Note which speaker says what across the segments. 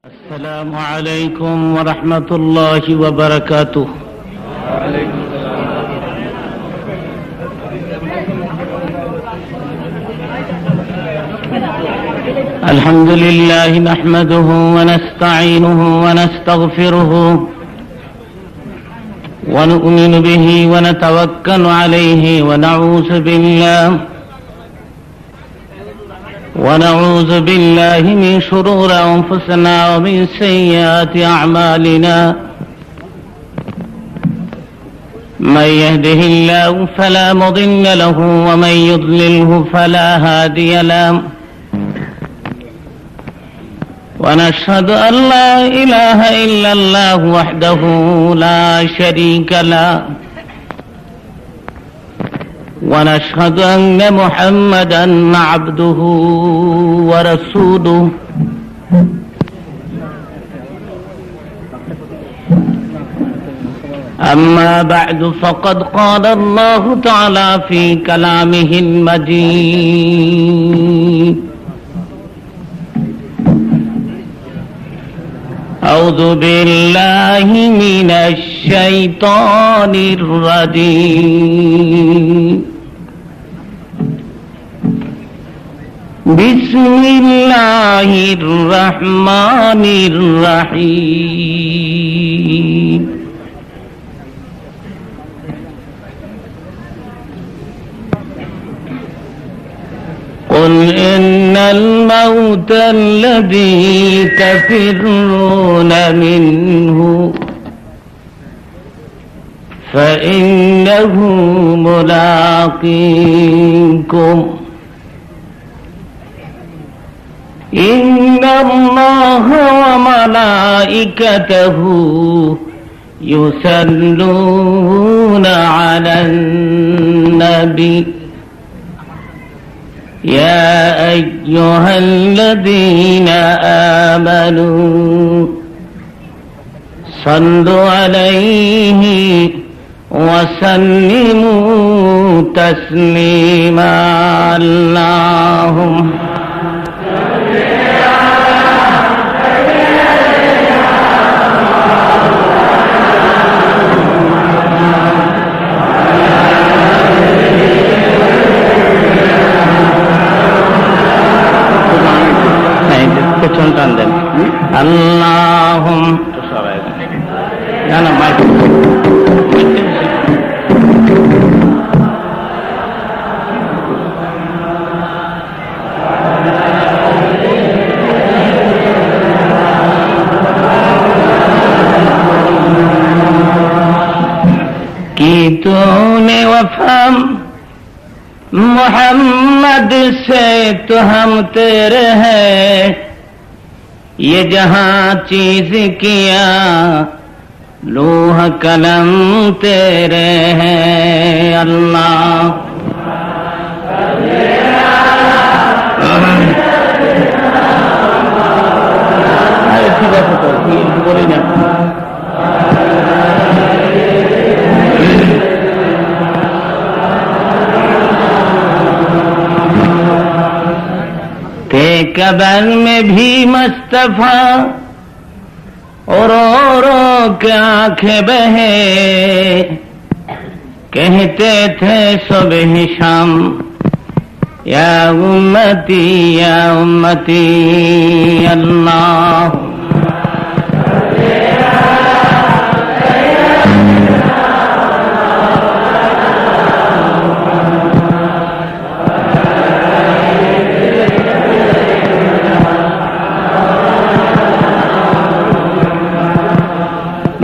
Speaker 1: السلام عليكم ورحمة الله وبركاته. الحمد لله نحمده ونستعينه ونستغفره ونؤمن به ونتوكل عليه ونعوذ بالله من شرور أنفسنا ومن سيئات أعمالنا. من يهده الله فلا مضل له ومن يضلله فلا هادي له. ونشهد أن لا إله إلا الله وحده لا شريك له. ونشهد أن محمدا عبده ورسوله. أما بعد فقد قال الله تعالى في كلامه المجيد: أعوذ بالله من الشيطان الرجيم. بسم الله الرحمن الرحيم. قل إن الموت الذي تفرون منه فإنه ملاقيكم. إن الله وملائكته يصلون على النبي يا أيها الذين آمنوا صلوا عليه وسلموا تسليما. اللهم اللهم أنا مايك कि तूने वफा मोहम्मद से तो हम तेरे हैं, ये जहां चीज किया लोह कलम तेरे हैं। अल्लाह ठीक है तो बोले ना कबर में भी मुस्तफा और के आंखें बहे, कहते थे सुबह शाम या उम्मती या उम्मती। अल्लाह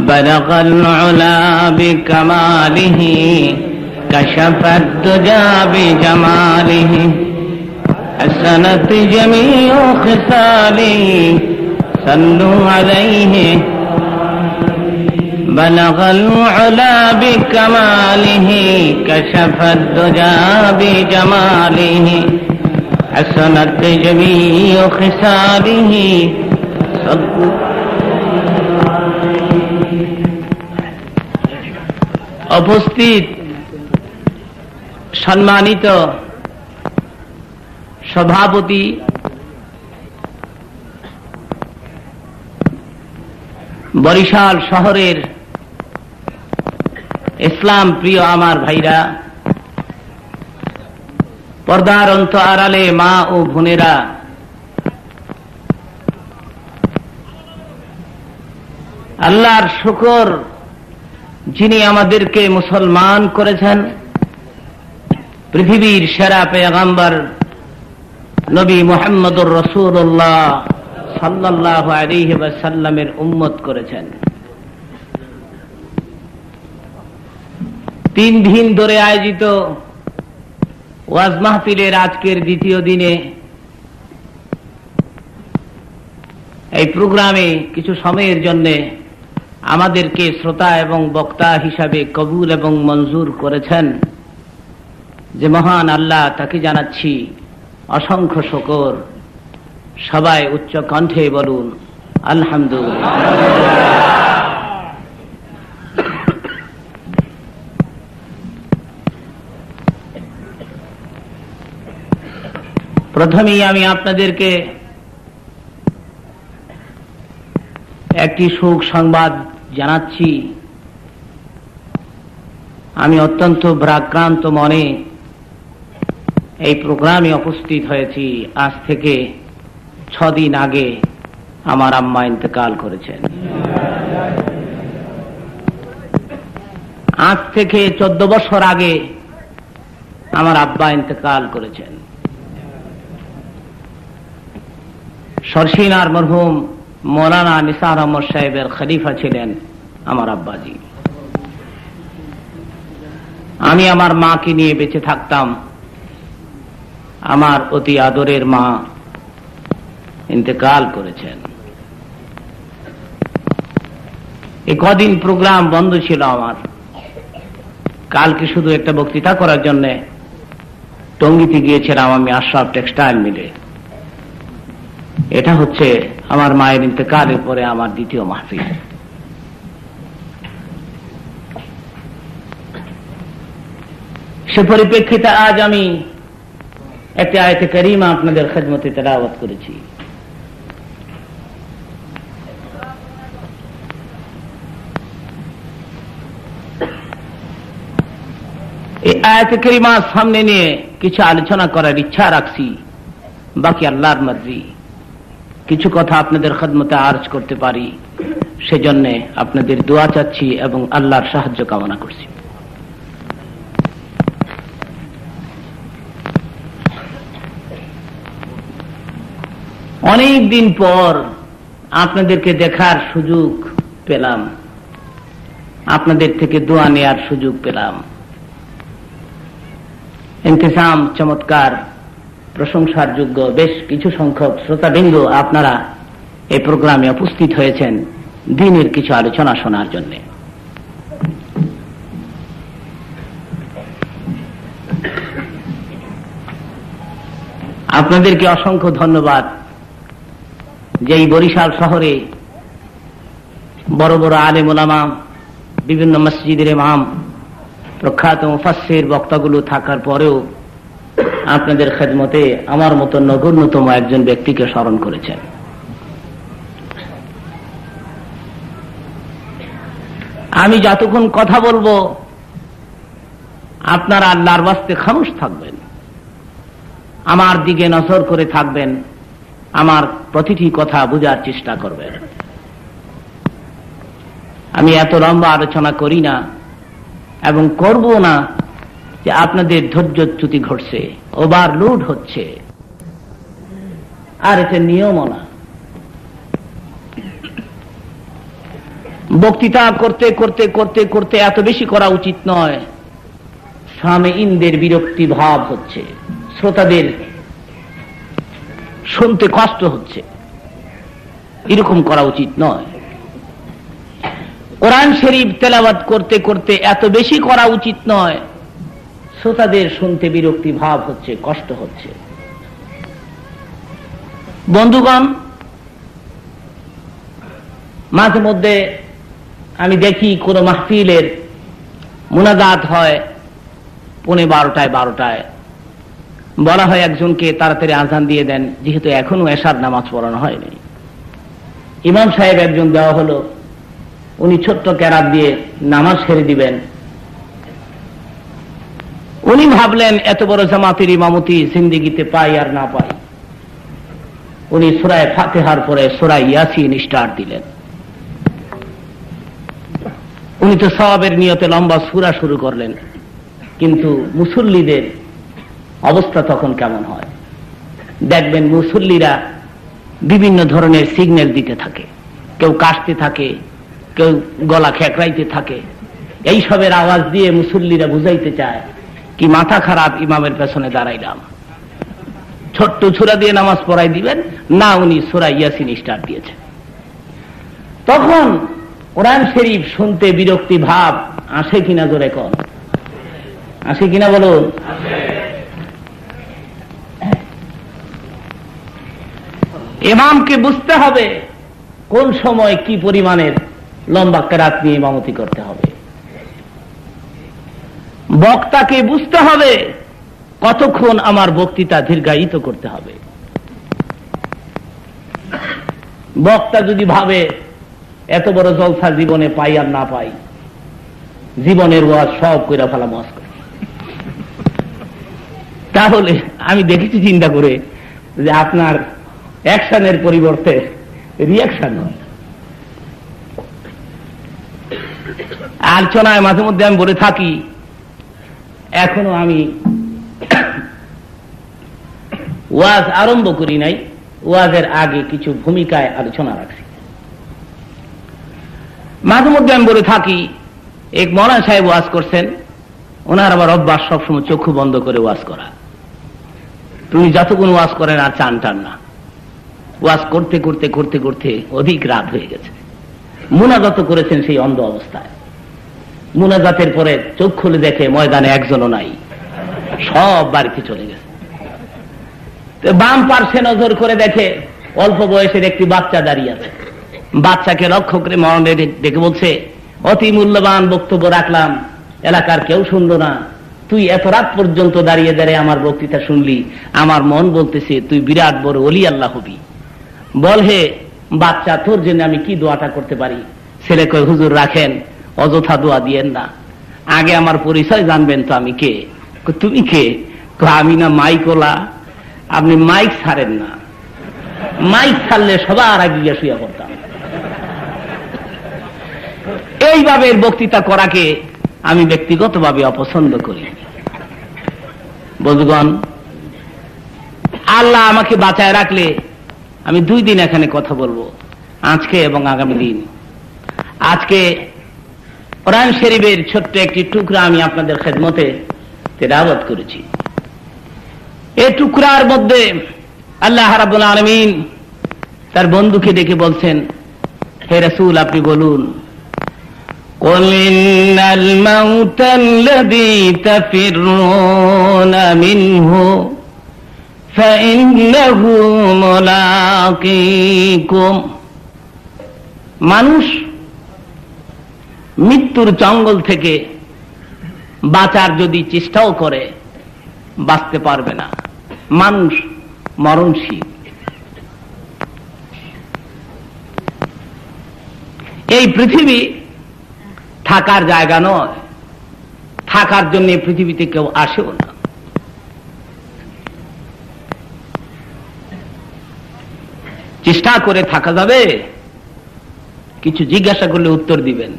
Speaker 1: बलग अल-उला बिकमालिही कशफ अद-दुजा बिजमालिही हसनत जमीउ खिसालिही सल्लू अलैहि। बलग अल-उला बिकमालिही कशफ अद-दुजा बिजमालिही हसनत जमीउ खिसालिही सल्लू। उपस्थित सम्मानित सभापति বরিশাল শহরের ইসলাম প্রিয় আমার ভাইরা, পর্দার অন্তরালে মা ও বোনেরা, আল্লাহর শুকর যিনি আমাদেরকে মুসলমান করেছেন, পৃথিবীর সেরা পেগম্বর নবী মুহাম্মদুর রাসূলুল্লাহ সাল্লাল্লাহু আলাইহি ওয়াসাল্লামের উম্মত করেছেন। 3 দিন ধরে আয়োজিত ওয়াজ মাহফিলের আজকের দ্বিতীয় দিনে এই প্রোগ্রামে কিছু সময়ের জন্য আমাদেরকে শ্রোতা এবং বক্তা হিসাবে কবুল এবং মঞ্জুর করেছেন যে মহান আল্লাহ, তাকে জানাচ্ছি অসংখ্য শুকর। সবাই উচ্চ কণ্ঠে বলুন আলহামদুলিল্লাহ। প্রথমেই আমি আপনাদেরকে একটি সুখ সংবাদ জানাচ্ছি। আমি অত্যন্ত ভারাক্রান্ত মনে এই প্রোগ্রামে উপস্থিত হয়েছি। আজ থেকে 6 দিন আগে আমার আম্মা ইন্তেকাল করেছেন। আজ থেকে 14 বছর আগে আমার আব্বা ইন্তেকাল করেছেন। সরসিনার মরহুম মৌলানা নিসার আহমদ সাহেবের খলিফা ছিলেন আমার আব্বাজি। আমি আমার মাকে নিয়ে বেঁচে থাকতাম। আমার অতি আদরের মা ইন্তেকাল করেছেন। এই কদিন প্রোগ্রাম বন্ধ ছিল আমার। কালকে শুধু একটা বক্তৃতা করার জন্য টঙ্গীতে গিয়েছিলাম আমি আশরাফ টেক্সটাইল মিলে। এটা হচ্ছে আমার মায়ের ইন্তেকালের পরে আমার দ্বিতীয় মাহফিল। সে পরিপ্রেক্ষিতে আজ আমি একটি আয়াতে কারিমা আপনাদের খেদমতে তেলাওয়াত করেছি। এই আয়াতে কারিমা সামনে নিয়ে কিছু আলোচনা করার ইচ্ছা রাখছি। বাকি আল্লাহর মর্জি। কিছু কথা আপনাদের খেদমতে আরজ করতে পারি সেজন্য আপনাদের দোয়া চাচ্ছি এবং আল্লাহর সাহায্য কামনা করছি। অনেক দিন পর আপনাদেরকে দেখার সুযোগ পেলাম, আপনাদের থেকে দোয়া নেয়ার সুযোগ পেলাম। ইন্তেজাম চমৎকার, প্রশংসার যোগ্য। বেশ কিছু সংখ্যক শ্রোতাবৃন্দ আপনারা এই প্রোগ্রামে উপস্থিত হয়েছেন দিনের কিছু আলোচনা শোনার জন্য। আপনাদেরকে অসংখ্য ধন্যবাদ যে এই বরিশাল শহরে বড় বড় আলেম ওলামা, বিভিন্ন মসজিদের ইমাম, প্রখ্যাত মুফাসসির বক্তাগুলো থাকার পরেও আপনাদের খেদমতে আমার মতো নগণ্যতম একজন ব্যক্তিকে স্মরণ করেছেন। আমি যতক্ষণ কথা বলবো আপনারা আল্লাহর ওয়াস্তে খামোশ থাকবেন, আমার দিকে নজর করে থাকবেন, আমার প্রতিটি কথা বোঝার চেষ্টা করবেন। আমি এত লম্বা আলোচনা করি না এবং করব না যে আপনাদের ধৈর্যচ্যুতি ঘটছে, ওভারলোড হচ্ছে, আর এটা নিয়মও না। বক্তৃতা করতে করতে করতে করতে এত বেশি করা উচিত নয়। সামিঈনদের বিরক্তি ভাব হচ্ছে, শ্রোতাদের শুনতে কষ্ট হচ্ছে, এরকম করা উচিত নয়। কোরআন শরীফ তেলাওয়াত করতে করতে এত বেশি করা উচিত নয়, শ্রোতাদের শুনতে বিরক্তি ভাব হচ্ছে, কষ্ট হচ্ছে। বন্ধুগণ, মাঝে মধ্যে আমি দেখি কোন মাহফিলের মুনাজাত হয় 12:30 বলা হয় একজনকে তাড়াতাড়ি আজান দিয়ে দেন, যেহেতু এখনো এশার নামাজ পড়ানো হয়নি। ইমাম সাহেব একজন দেওয়া হলো, উনি ছোট্ট কেরাত দিয়ে নামাজ সেরে দিবেন। উনি ভাবলেন এত বড় জামাতের ইমামতি জিন্দেগিতে পাই আর না পাই। উনি সূরা ফাতিহার পরে সূরা ইয়াসিন স্টার্ট দিলেন। উনি তো সওয়াবের নিয়তে লম্বা সূরা শুরু করলেন, কিন্তু মুসল্লিদের অবস্থা তখন কেমন হয় দেখবেন। মুসল্লিরা বিভিন্ন ধরনের সিগন্যাল দিতে থাকে, কেউ কাশতে থাকে, কেউ গলা খেকড়াইতে থাকে। এইসবের আওয়াজ দিয়ে মুসল্লিরা বুঝাইতে চায় কি মাথা খারাপ, ইমামের পেছনে দাঁড়াইলাম। ছোট্ট সূরা দিয়ে নামাজ পড়াই দিবেন না, উনি সূরা ইয়াসিন স্টার্ট দিয়েছেন। তখন কোরআন শরীফ শুনতে বিরক্তি ভাব আসে কিনা জোরে কন, আসে কিনা বলুন। ইমামকে বুঝতে হবে কোন সময় কি পরিমাণের লম্বা কেরাত নিয়ে ইমামতি করতে হবে। বক্তাকে বুঝতে হবে কতক্ষণ আমার বক্তৃতা দীর্ঘায়িত করতে হবে। বক্তা যদি ভাবে এত বড় জলসা জীবনে পাই আর না পাই, জীবনের ওয়াজ সব কইরা ফেলা মস্ত, তাহলে আমি দেখেছি চিন্তা করে যে আপনার অ্যাকশনের পরিবর্তে রিয়াকশন হয়। আলোচনায় মাঝে মধ্যে আমি বলে থাকি, এখনো আমি ওয়াজ আরম্ভ করি নাই, ওয়াজের আগে কিছু ভূমিকায় আলোচনা রাখছি। মাঝে মধ্যে আমি বলে থাকি, এক মৌলানা সাহেব ওয়াজ করছেন, ওনার আবার অভ্যাস সবসময় চক্ষু বন্ধ করে ওয়াজ করা। তুমি যতক্ষণ ওয়াজ করেন আর চান টান না। ওয়াজ করতে করতে করতে করতে অধিক রাত হয়ে গেছে। মুনাজাত করেছেন সেই অন্ধ অবস্থায়। মুনাজাতের পরে চোখ খুলে দেখে ময়দানে একজনও নাই, সব বাড়িতে চলে গেছে। বাম পার্শ্বে নজর করে দেখে অল্প বয়সের একটি বাচ্চা দাঁড়িয়ে আছে। বাচ্চাকে লক্ষ্য করে মরণে ডেকে বলছে, অতি মূল্যবান বক্তব্য রাখলাম, এলাকার কেউ শুনলো না, তুই এত রাত পর্যন্ত দাঁড়িয়ে দাঁড়িয়ে আমার বক্তৃতা শুনলি, আমার মন বলতেছে তুই বিরাট বড় ওলি আল্লাহ হবি। বল হে বাচ্চা, তোর জন্য আমি কি দোয়াটা করতে পারি? ছেলে কয়, হুজুর রাখেন, অযথা দোয়া দিয়েন না, আগে আমার পরিচয় জানবেন তো আমি কে। তুমি কে? আমি না মাইকোলা। আপনি মাইক ছাড়েন না, মাইক ছাড়লে সবার আগে গিয়ে শুয়ে পড়তাম। এইভাবে বক্তৃতা করাকে আমি ব্যক্তিগতভাবে অপছন্দ করি। বন্ধুগণ, আল্লাহ আমাকে বাঁচায় রাখলে আমি 2 দিন এখানে কথা বলবো, আজকে এবং আগামী দিন। আজকে কোরআন শরীফের ছোট্ট একটি টুকরা আমি আপনাদের খেদমতে তেলাওয়াত করেছি। এই টুকরার মধ্যে আল্লাহ রাব্বুল আলামিন তার বন্ধুকে ডেকে বলছেন, হে রাসূল আপনি বলুন, قل إن الموت الذي تفرون منه فإنه ملاقيكم। মানুষ মৃত্যুর জঙ্গল থেকে বাঁচার যদি চেষ্টাও করে বাঁচতে পারবে না। মানুষ মরণশীল। এই পৃথিবী থাকার জায়গা নয়, থাকার জন্য পৃথিবীতে কেউ আসেও না। চেষ্টা করে থাকা যাবে? কিছু জিজ্ঞাসা করলে উত্তর দিবেন,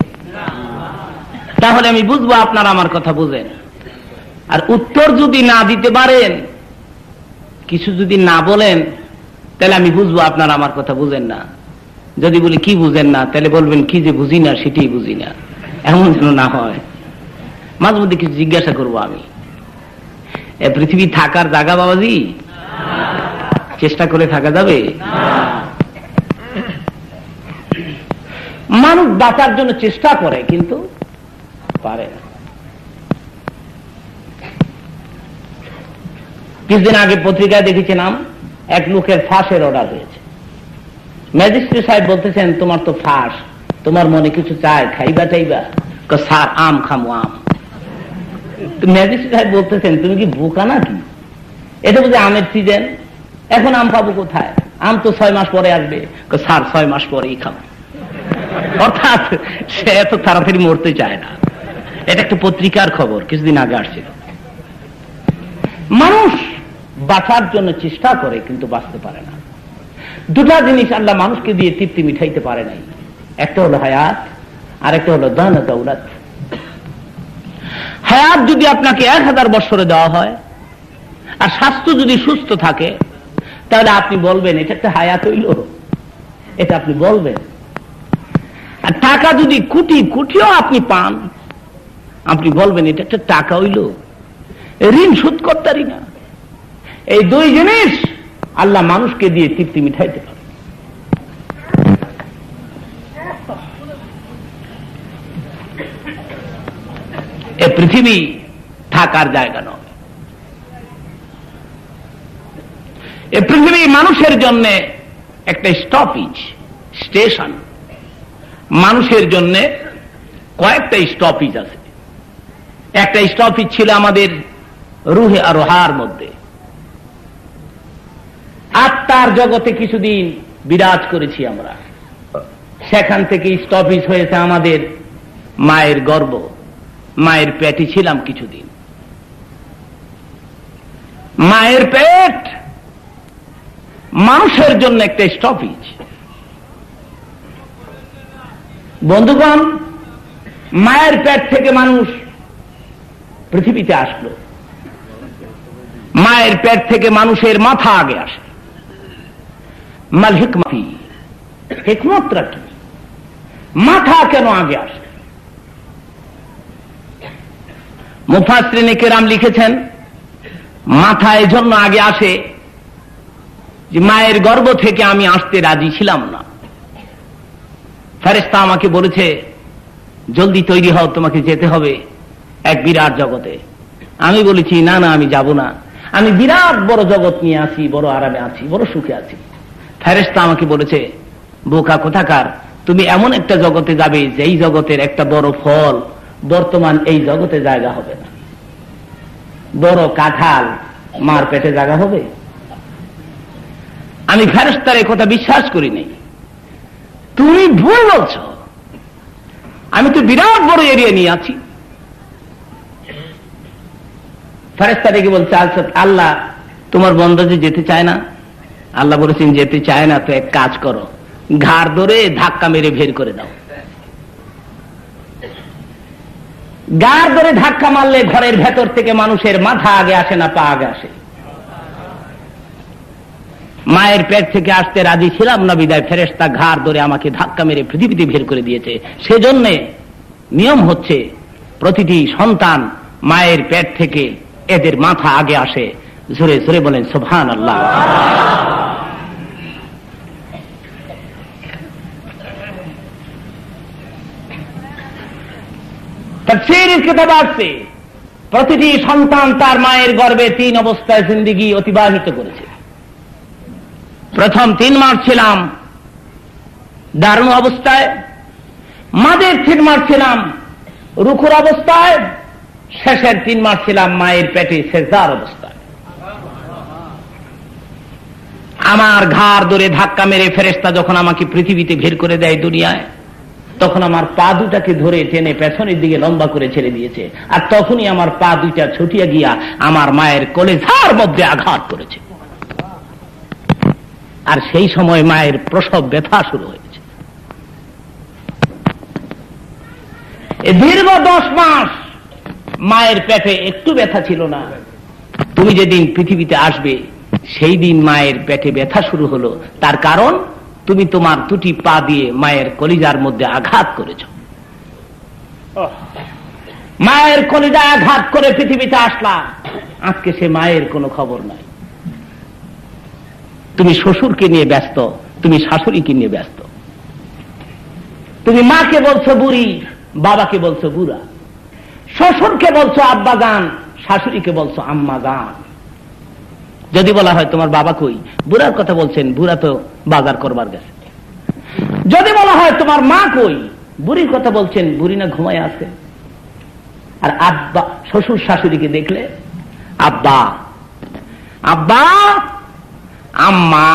Speaker 1: তাহলে আমি বুঝবো আপনারা আমার কথা বুঝেন। আর উত্তর যদি না দিতে পারেন, কিছু যদি না বলেন, তাহলে আমি বুঝবো আপনারা আমার কথা বুঝেন না। যদি বলি কি বুঝেন না, তাহলে বলবেন কি যে বুঝি না সেটাই বুঝি না, এমন যেন না হয়। মাঝে মধ্যে কিছু জিজ্ঞাসা করবো আমি। এ পৃথিবী থাকার জায়গা বাবাজি? চেষ্টা করে থাকা যাবে? মানুষ বাঁচার জন্য চেষ্টা করে কিন্তু পারে না। কিছুদিন আগে পত্রিকায় দেখেছিলাম এক লোকের ফাঁসের অর্ডার হয়েছে। ম্যাজিস্ট্রেট সাহেব বলতেছেন, তোমার তো ফাঁস, তোমার মনে কিছু চায়, খাইবা চাইবা? স্যার আম খামো, আম। ম্যাজিস্ট্রেট সাহেব বলতেছেন, তুমি কি বোকা নাকি? এটা বুঝে আমের সিজন, এখন আম খাবো কোথায়? আম তো 6 মাস পরে আসবে। স্যার 6 মাস পরেই খাবো। অর্থাৎ সে এত তাড়াতাড়ি মরতে চায় না। এটা একটা পত্রিকার খবর, কিছুদিন আগে আসছিল। মানুষ বাঁচার জন্য চেষ্টা করে কিন্তু বাঁচতে পারে না। দুটা জিনিস আল্লাহ মানুষকে দিয়ে তৃপ্তি মিঠাইতে পারে নাই, একটা হলো হায়াত আর একটা হলো ধন দৌলত। হায়াত যদি আপনাকে 1000 বছরে দেওয়া হয় আর স্বাস্থ্য যদি সুস্থ থাকে, তাহলে আপনি বলবেন এটা একটা হায়াত হইল, এটা আপনি বলবেন। আর টাকা যদি কোটি কোটিও আপনি পান, আপনি বলবেন এটা একটা টাকা হইল, ঋণ শোধ করতারি না। এই দুই জিনিস আল্লাহ মানুষকে দিয়ে তৃপ্তি মিঠাইতে পারে। এ পৃথিবী থাকার জায়গা নয়, এ পৃথিবী মানুষের জন্য একটা স্টপেজ, স্টেশন। মানুষের জন্য কয়েকটা স্টপেজ আছে। একটা স্টপেজ ছিল আমাদের রুহে আর রোহার মধ্যে, আত্মার জগতে কিছুদিন বিরাজ করেছি আমরা। সেখান থেকে স্টপেজ হয়েছে আমাদের মায়ের গর্ভ, মায়ের পেটে ছিলাম কিছুদিন। মায়ের পেট মানুষের জন্য একটা স্টপেজ। বন্ধুগণ, মায়ের পেট থেকে মানুষ পৃথিবীতে আসলো। মায়ের পেট থেকে মানুষের মাথা আগে আসে। মাল হিকমতি, হিকমতটা কি? মাথা কেন আগে আসে? মুফাসসিরিনে কেরাম লিখেছেন, মাথা এই জন্য আগে আসে যে মায়ের গর্ভ থেকে আমি আসতে রাজি ছিলাম না। ফেরেশতা আমাকে বলেছে জলদি তৈরি হও, তোমাকে যেতে হবে এক বিরাট জগতে। আমি বলেছি না না, আমি যাব না, আমি বিরাট বড় জগৎ নিয়ে আছি, বড় আরামে আছি, বড় সুখে আছি। ফেরেশতা আমাকে বলেছে বোকা কোথাকার, তুমি এমন একটা জগতে যাবে যেই জগতের একটা বড় ফল বর্তমান এই জগতে জায়গা হবে না। বড় কাঁঠাল মার পেটে জায়গা হবে? আমি ফেরেশতার এই কথা বিশ্বাস করি নাই। তুমি ভুল বলছ, আমি তো বিরাট বড় এরিয়া নিয়ে আছি। ফেরেশতা ডেকে বলছে আচ্ছা আল্লাহ তোমার বন্দা যে যেতে চায় না, আল্লাহ বলেছেন যেতে চায় না তো এক কাজ করো, ঘাড় ধরে ধাক্কা মেরে বের করে দাও। ঘাড় ধরে ধাক্কা মারলে ঘরের ভেতর থেকে মানুষের মাথা আগে আসে না পা আগে আসে? মায়ের পেট থেকে আসতে রাজি ছিলাম না বিদায় ফেরেশতা ঘাড় ধরে আমাকে ধাক্কা মেরে পৃথিবীতে বের করে দিয়েছে। সেজন্য নিয়ম হচ্ছে প্রতিটি সন্তান মায়ের পেট থেকে এদের মাথা আগে আসে। জোরে জোরে বলেন সুবহানাল্লাহ। তাফসীরের কিতাব আছে প্রতিটি সন্তান তার মায়ের গর্ভে 3 অবস্থায় জিন্দেগি অতিবাহিত করেছে। প্রথম 3 মাস ছিলাম দারুণ অবস্থায়, মাঝের 3 মাস ছিলাম রুকুর অবস্থায়, শেষের 3 মাস ছিলাম মায়ের পেটে সেজদার অবস্থায়। আমার ঘাড় ধরে ধাক্কা মেরে ফেরেশতা যখন আমাকে পৃথিবীতে বের করে দেয় দুনিয়ায়, তখন আমার পা দুটাকে ধরে টেনে পেছনের দিকে লম্বা করে ছেড়ে দিয়েছে। আর তখনই আমার পা দুইটা ছুটিয়ে গিয়া আমার মায়ের কলেজার মধ্যে আঘাত করেছে। আর সেই সময় মায়ের প্রসব ব্যথা শুরু হয়েছে। দীর্ঘ 10 মাস মায়ের পেটে একটু ব্যথা ছিল না। তুমি যেদিন পৃথিবীতে আসবে সেই দিন মায়ের পেটে ব্যথা শুরু হলো। তার কারণ তুমি তোমার দুটি পা দিয়ে মায়ের কলিজার মধ্যে আঘাত করেছ। মায়ের কলিজায় আঘাত করে পৃথিবীতে আসলা। আজকে সে মায়ের কোনো খবর নাই। তুমি শ্বশুরকে নিয়ে ব্যস্ত, তুমি শাশুড়িকে নিয়ে ব্যস্ত। তুমি মাকে বলছো বুড়ি, বাবাকে বলছো বুড়া, শ্বশুরকে বলছো আব্বা জান, শাশুড়িকে বলছো আম্মা জান। যদি বলা হয় তোমার বাবা কই, বুড়ার কথা বলছেন, বুড়া তো বাজার করবার গেছে। যদি বলা হয় তোমার মা কই, বুড়ির কথা বলছেন, বুড়ি না ঘুমায় আছে। আর আব্বা, শ্বশুর শাশুড়িকে দেখলে আব্বা আব্বা আম্মা।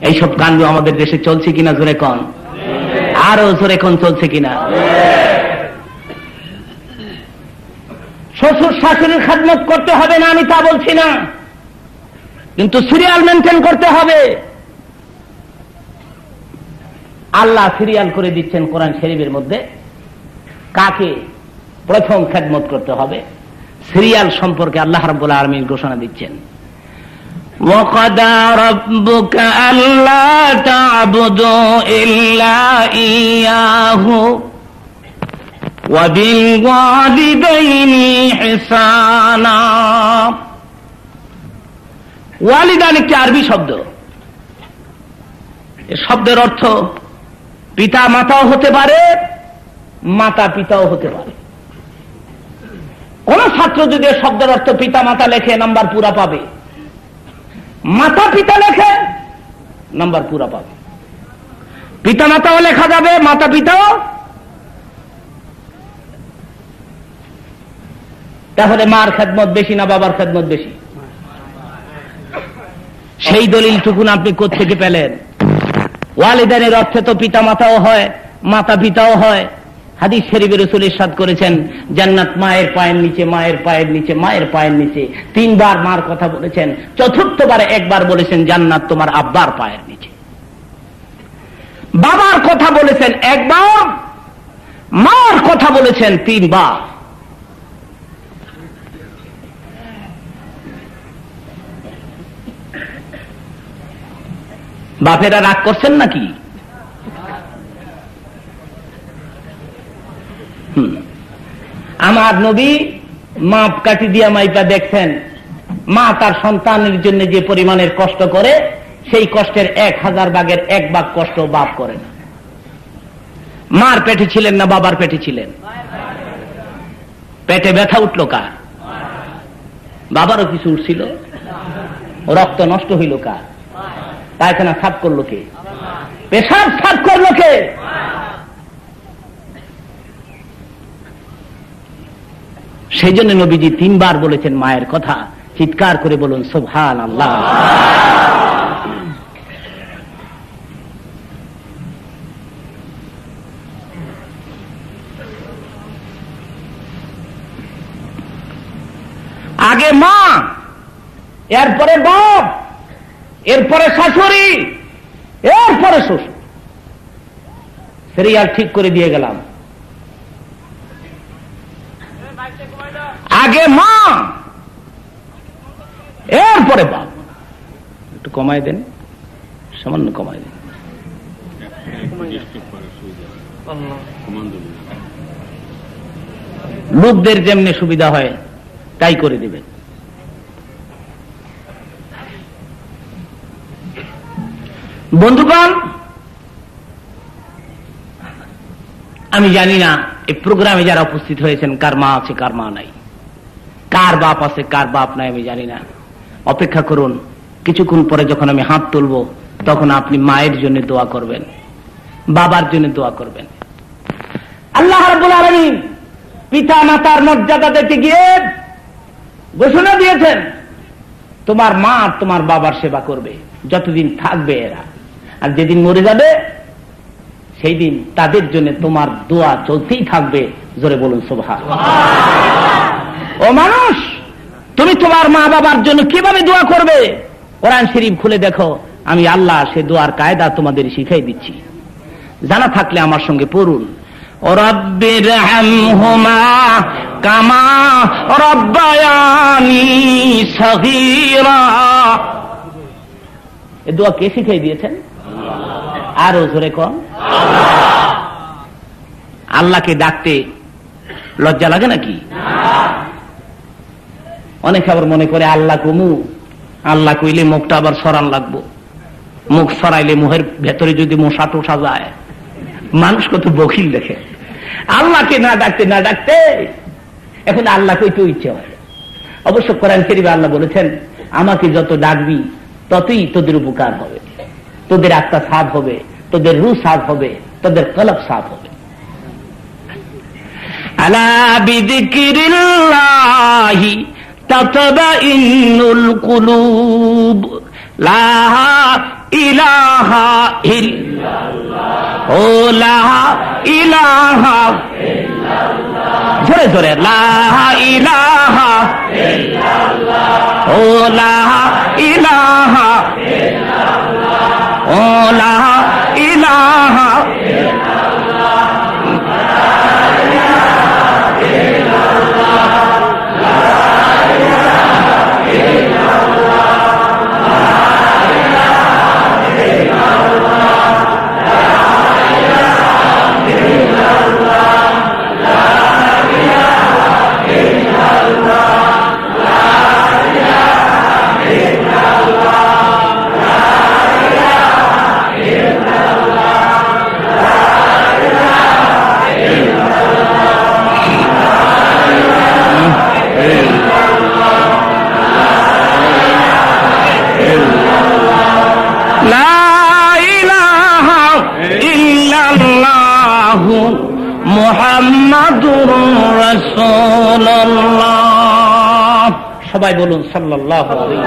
Speaker 1: এইসব কাণ্ড আমাদের দেশে চলছে কিনা জোরে কোন, আরো জোরে কোন চলছে কিনা? শ্বশুর শাশুড়ির খেদমত করতে হবে না, আমি তা বলছি না, কিন্তু সিরিয়াল মেনটেন করতে হবে। আল্লাহ সিরিয়াল করে দিচ্ছেন কোরআন শরীফের মধ্যে, কাকে প্রথম খেদমত করতে হবে সিরিয়াল সম্পর্কে আল্লাহ রাব্বুল আলামিন ঘোষণা দিচ্ছেন। وَقَضَى رَبُّكَ أَلَّا تَعْبُدُوا إِلَّا إِيَّاهُ وَبِالْوَالِدَيْنِ إِحْسَانًا। ওয়ালিদান একটি আরবি শব্দ। এই শব্দের অর্থ পিতা মাতাও হতে পারে, মাতা পিতাও হতে পারে। কোন ছাত্র যদি শব্দের অর্থ পিতা মাতা লেখে নাম্বার পুরা পাবে, মাতা পিতা লেখে নাম্বার পুরা পাবে। পিতা মাতাও লেখা যাবে, মাতা পিতাও। তাহলে মার খেদমত বেশি না বাবার খেদমত বেশি? সেই দলিলটুকুন আপনি কোত্থেকে পেলেন? ওয়ালিদানের অর্থে তো পিতা মাতাও হয়, মাতা পিতাও হয়। হাদিস শরীফে রাসূল ইরশাদ করেছেন, জান্নাত মায়ের পায়ের নিচে, মায়ের পায়ের নিচে, মায়ের পায়ের নিচে। 3 বার মার কথা বলেছেন, চতুর্থবারে একবার বলেছেন জান্নাত তোমার আব্বার পায়ের নিচে। বাবার কথা বলেছেন একবার, মার কথা বলেছেন 3 বার। বাপেরা রাগ করছেন নাকি? আমার নবী মাপ কাটি দিয়া মাইপা দেখছেন, মা তার সন্তানের জন্য যে পরিমাণের কষ্ট করে, সেই কষ্টের 1000 ভাগের 1 ভাগ কষ্ট বাপ করে না। মার পেটে ছিলেন না বাবার পেটে ছিলেন? পেটে ব্যথা উঠল কার? বাবারও কিছু উঠছিল? রক্ত নষ্ট হইল কার? পায়খানা সাফ করলো কে? পেশাব সাফ করলো কে? সেই জন্য নবীজি 3 বার বলেছেন মায়ের কথা। চিৎকার করে বলুন সুবহানাল্লাহ। আগে মা, এরপরে বাপ, এরপরে শাশুড়ি, এরপরে শ্বশুর। সিরিয়াল ঠিক করে দিয়ে গেলাম। আগে মা, এরপরে বাপ। একটু কমাই দেন, সামান্য কমাই দেন। লোকদের যেমনি সুবিধা হয় তাই করে দিবেন। বন্ধুগণ, আমি জানি না এই প্রোগ্রামে যারা উপস্থিত হয়েছেন কার মা আছে কার মা নাই, কার বাপ আছে কার বাপ নাই, আমি জানি না। অপেক্ষা করুন, কিছুক্ষণ পরে যখন আমি হাত তুলব তখন আপনি মায়ের জন্য দোয়া করবেন, বাবার জন্য দোয়া করবেন। আল্লাহ রাব্বুল আলামিন পিতা মাতার মর্যাদা দিতে গিয়ে ঘোষণা দিয়েছেন, তোমার মা আর তোমার বাবার সেবা করবে যতদিন থাকবে এরা, আর যেদিন মরে যাবে সেই দিন তাদের জন্য তোমার দোয়া চলতেই থাকবে। জোরে বলুন সুবহানাল্লাহ। ও মানুষ, তুমি তোমার মা বাবার জন্য কিভাবে দোয়া করবে? কোরআন শরীফ খুলে দেখো, আমি আল্লাহ সে দোয়ার কায়দা তোমাদের শিখাই দিচ্ছি। জানা থাকলে আমার সঙ্গে পড়ুন। রব্বিরহামহুমা কামা রব্বায়ানি সগীরা। এই দোয়া কে শিখাই দিয়েছেন? আরো জোরে কম। আল্লাহকে ডাকতে লজ্জা লাগে নাকি? অনেক আবার মনে করে আল্লাহ কমু, আল্লাহ কইলে মুখটা আবার সরান লাগবো, মুখ সরাইলে মুখের ভেতরে যদি মশা টোসা যায়, মানুষ কত বকিল দেখে। আল্লাহকে না ডাকতে না ডাকতে এখন আল্লাহ কইতে ইচ্ছে হয়। অবশ্য কোরআন শরীফে আল্লাহ বলেছেন, আমাকে যত ডাকবি ততই তোদের উপকার হবে, তোদের আত্মা সাফ হবে, তোদের রূহ সাফ হবে, তোদের কলব সাফ হবে। আলা বিযিকরিল্লাহি তাতমাইন্নুল কুলুব। লা ইলাহা ইল্লাল্লাহ, ও লা ইলাহা ইল্লাল্লাহ, জোরে জোরে লা ইলাহা ইল্লাল্লাহ, ও লা ইলাহা ইল্লাল্লাহ, ও লা ইলাহা মুহাম্মাদুর রাসূলুল্লাহ। সবাই বলুন সাল্লাল্লাহু আলাইহি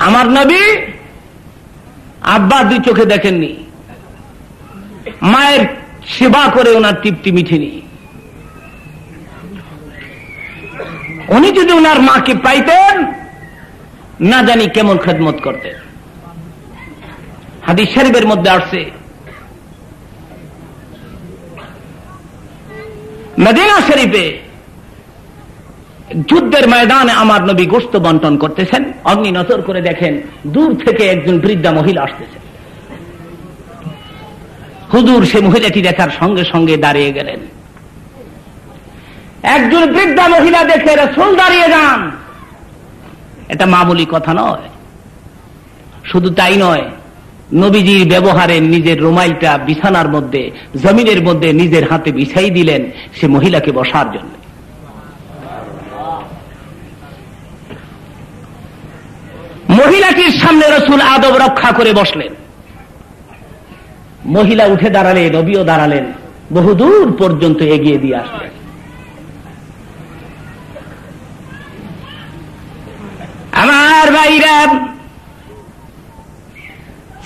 Speaker 1: আমার নবী আব্বা দুই চোখে দেখেননি, মায়ের সেবা করে ওনার তৃপ্তি মিঠেনি। উনি যদি ওনার মাকে পাইতেন না জানি কেমন খেদমত করতেন। হাদিস শরীফের মধ্যে আসছে মদিনা শরীফে যুদ্ধের ময়দানে আমার নবী গোশত বন্টন করতেছেন, অগ্নি নজর করে দেখেন দূর থেকে একজন বৃদ্ধা মহিলা আসতেছেন। হুজুর সে মহিলাটি দেখার সঙ্গে সঙ্গে দাঁড়িয়ে গেলেন। একজন বৃদ্ধা মহিলা দেখে রাসূল দাঁড়িয়ে যান, এটা মামুলি কথা নয়। শুধু তাই নয়, নবীজির ব্যবহারে নিজের রুমাইলটা বিছানার মধ্যে জমিনের মধ্যে নিজের হাতে বিছাই দিলেন সে মহিলাকে বসার জন্য। মহিলাটির সামনে রাসূল আদব রক্ষা করে বসলেন। মহিলা উঠে দাঁড়ালেন, নবীও দাঁড়ালেন, বহুদূর পর্যন্ত এগিয়ে দিয়ে আসলেন। আমার ভাইরা,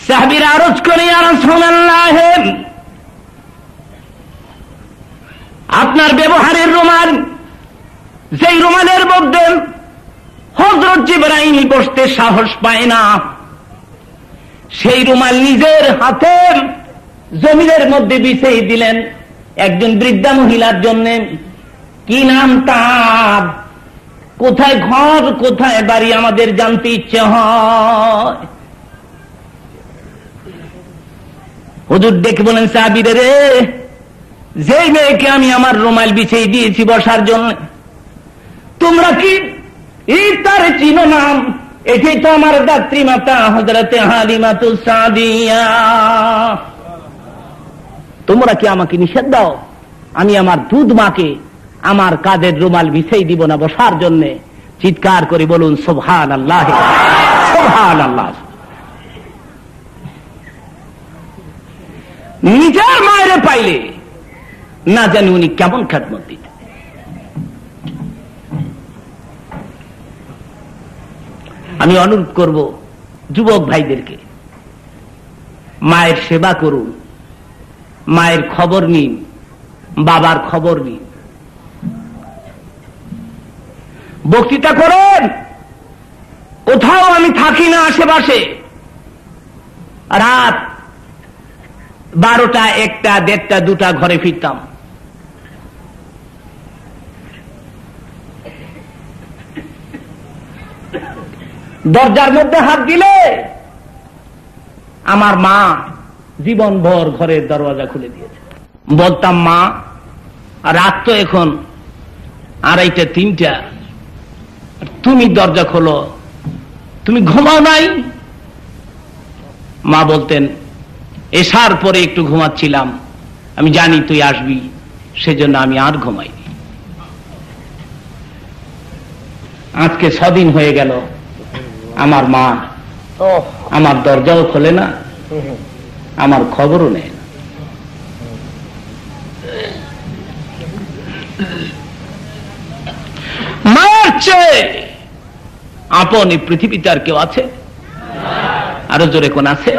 Speaker 1: সাহাবীরা আরজ করে ইয়া রাসূলুল্লাহ, আপনার ব্যবহারের রুমাল, যেই রুমালের মধ্যে হযরত জিবরাইল বসতে সাহস পায় না, সেই রুমাল নিজের হাতে জমিনের মধ্যে বিছিয়ে দিলেন একজন বৃদ্ধা মহিলার জন্য। কি নাম তার, কোথায় ঘর কোথায় বাড়ি আমাদের জানতে ইচ্ছে হয়। হুজুর ডেকে বলেন, সাহাবীরা রে, যেই মেয়েকে আমি আমার রুমাল বিছিয়ে দিয়েছি বসার জন্য, তোমরা কি তার চিনো নাম? এটি তো আমার দাত্রী মাতা হযরতে হালিমাতুস সাদিয়া। তোমরা কি আমাকে নিষেধ দাও আমি আমার দুধ মাকে আমার কাঁধের রুমাল বিছিয়ে দিব না বসার জন্য? চিৎকার করে বলুন সুবহানাল্লাহ, সুবহানাল্লাহ। নিজের মায়ের পাইলে না জানি উনি কেমন খেদমত দিতেন। আমি অনুরোধ করব যুবক ভাইদেরকে, মায়ের সেবা করুন, মায়ের খবর নিন, বাবার খবর নিন, বক্তৃতা করেন। কোথাও আমি থাকি না আশেপাশে, রাত 12টা, 1টা, 1:30টা, 2টা ঘরে ফিরতাম। দরজার মধ্যে হাত দিলে আমার মা জীবনভর ঘরের দরওয়াজা খুলে দিয়েছে। বলতাম, মা রাত তো এখন 2:30, 3টা, তুমি দরজা খোলো, তুমি ঘুমাও নাই? মা বলতেন, এসার পরে একটু ঘুমাচ্ছিলাম, আমি জানি তুই আসবি, সেজন্য আমি আর ঘুমাইনি। আজকে 6 দিন হয়ে গেল আমার মা আমার দরজাও খোলে না, আমার খবরও নেয় না। মায়ের চেয়ে আপন এই পৃথিবীতে আর কেউ আছে? আরো জোরে কোন আছে?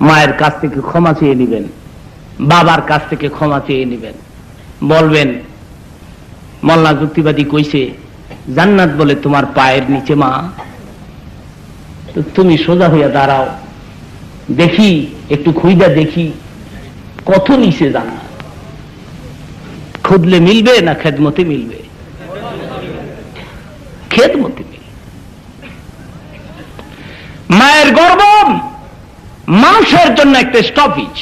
Speaker 1: মায়ের কাছ থেকে ক্ষমা চেয়ে নিবেন, বাবার কাছ থেকে ক্ষমা চেয়ে নিবেন, বলবেন মোল্লা যুক্তিবাদী কইছে জান্নাত বলে তোমার পায়ের নিচে মা, তো তুমি সোজা হইয়া দাঁড়াও, দেখি একটু খুইদা দেখি কত নিচে জান্নাত। খুদলে মিলবে না খেদমতে মিলবে? খেদমতে মিলবে। মায়ের গর্ভ মানুষের জন্য একটা স্টপেজ।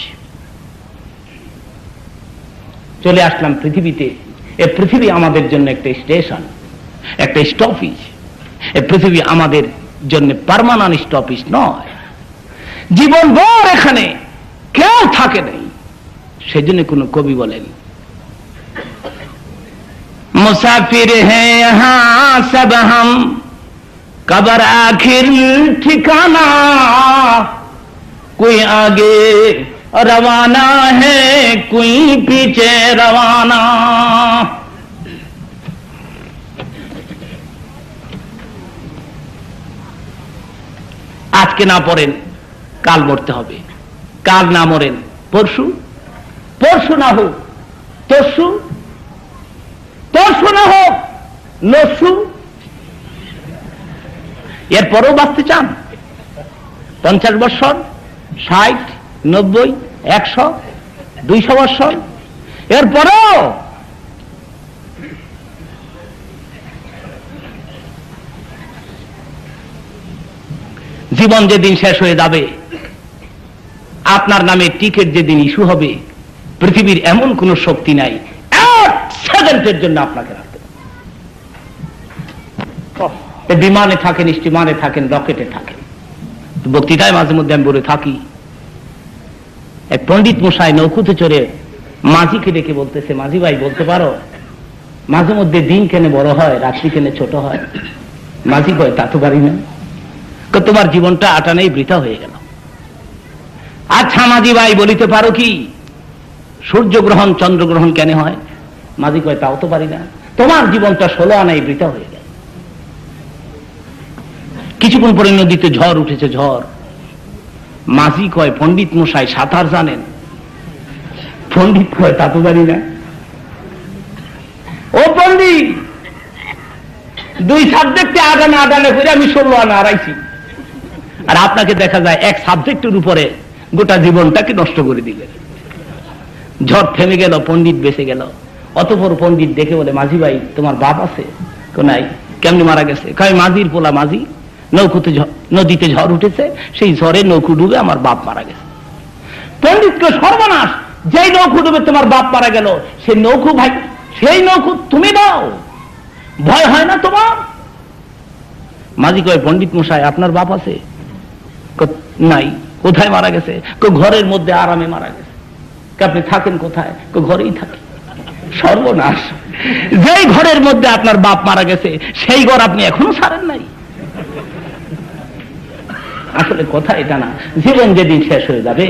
Speaker 1: চলে আসলাম পৃথিবীতে, এ পৃথিবী আমাদের জন্য একটা স্টেশন, একটা স্টপেজ। এ পৃথিবী আমাদের জন্য পার্মানেন্ট স্টপেজ নয়। জীবন ভর এখানে কেউ থাকে নাই। সেজন্য কোন কবি বলেন মুসাফির হ্যাঁ यहाँ सब हम कबर आखिर ठिकाना कोई आगे रवाना है कोई पीछे रवाना। আজকে না পড়েন কাল মরতে হবে, কাল না মরেন পরশু, পরশু না হোক তরশু, তরশু না হোক নরশু। এরপরও বাঁচতে চান 50 বছর, 60, 90, 100, 200 বছর, এরপরও জীবন যেদিন শেষ হয়ে যাবে, আপনার নামে টিকিট যেদিন ইস্যু হবে, পৃথিবীর এমন কোন শক্তি নাই 1 সেকেন্ডের জন্য আপনাকে রাখতে। বিমানে থাকেন, স্টিমারে থাকেন, রকেটে থাকেন। বক্তৃতায় মাঝে মধ্যে আমি বলে থাকি, এক পণ্ডিত মশাই নৌকুতে চড়ে মাঝিকে ডেকে বলতেছে, মাঝি ভাই বলতে পারো মাঝে মধ্যে দিন কেন বড় হয়, রাত্রি কেন ছোট হয়? মাঝি কয় তা তো পারি না। তোমার জীবনটা আটানেই বৃথা হয়ে গেল। আচ্ছা মাঝি ভাই বলিতে পারো কি সূর্যগ্রহণ চন্দ্রগ্রহণ কেন হয়? মাঝি কয় তাও তো পারি না। তোমার জীবনটা 16 আনাই বৃথা হয়ে গেল। কিছুক্ষণ পরে নদীতে ঝড় উঠেছে, ঝড়। মাঝি কয় পণ্ডিত মশাই সাঁতার জানেন? পণ্ডিত কয় তা তো পারি না। ও পণ্ডিত, 2 সাবজেক্টে আদানে আদানে করে আমি 16 আনা হারাইছি, আর আপনাকে দেখা যায় এক সাবজেক্টের উপরে গোটা জীবনটাকে নষ্ট করে দিলেন। ঝড় থেমে গেল, পণ্ডিত বেঁচে গেল। অতঃপর পণ্ডিত দেখে বলে, মাঝি ভাই তোমার বাপ আছে? নাই। কেমনি মারা গেছে? কয় মাঝির পোলা মাঝি, নৌকুতে নদীতে ঝড় উঠেছে, সেই ঝড়ে নৌকু ডুবে আমার বাপ মারা গেছে। পণ্ডিতকে সর্বনাশ, যেই নৌকু ডুবে তোমার বাপ মারা গেল, সেই নৌকু ভাই, সেই নৌকু তুমি দাও, ভয় হয় না তোমার? মাঝি কয় পণ্ডিত মশাই আপনার বাপ আছে? নাই। কোথায় মারা গেছে? ঘরের মধ্যে আরামে মারা গেছে। আপনি থাকেন কোথায়? ঘরেই থাকি। সর্বনাশ, যেই ঘরের মধ্যে আপনার বাপ মারা গেছে সেই ঘর আপনি এখনো ছাড়েন নাই। আসলে কথা এটা না, জীবন যেদিন শেষ হয়ে যাবে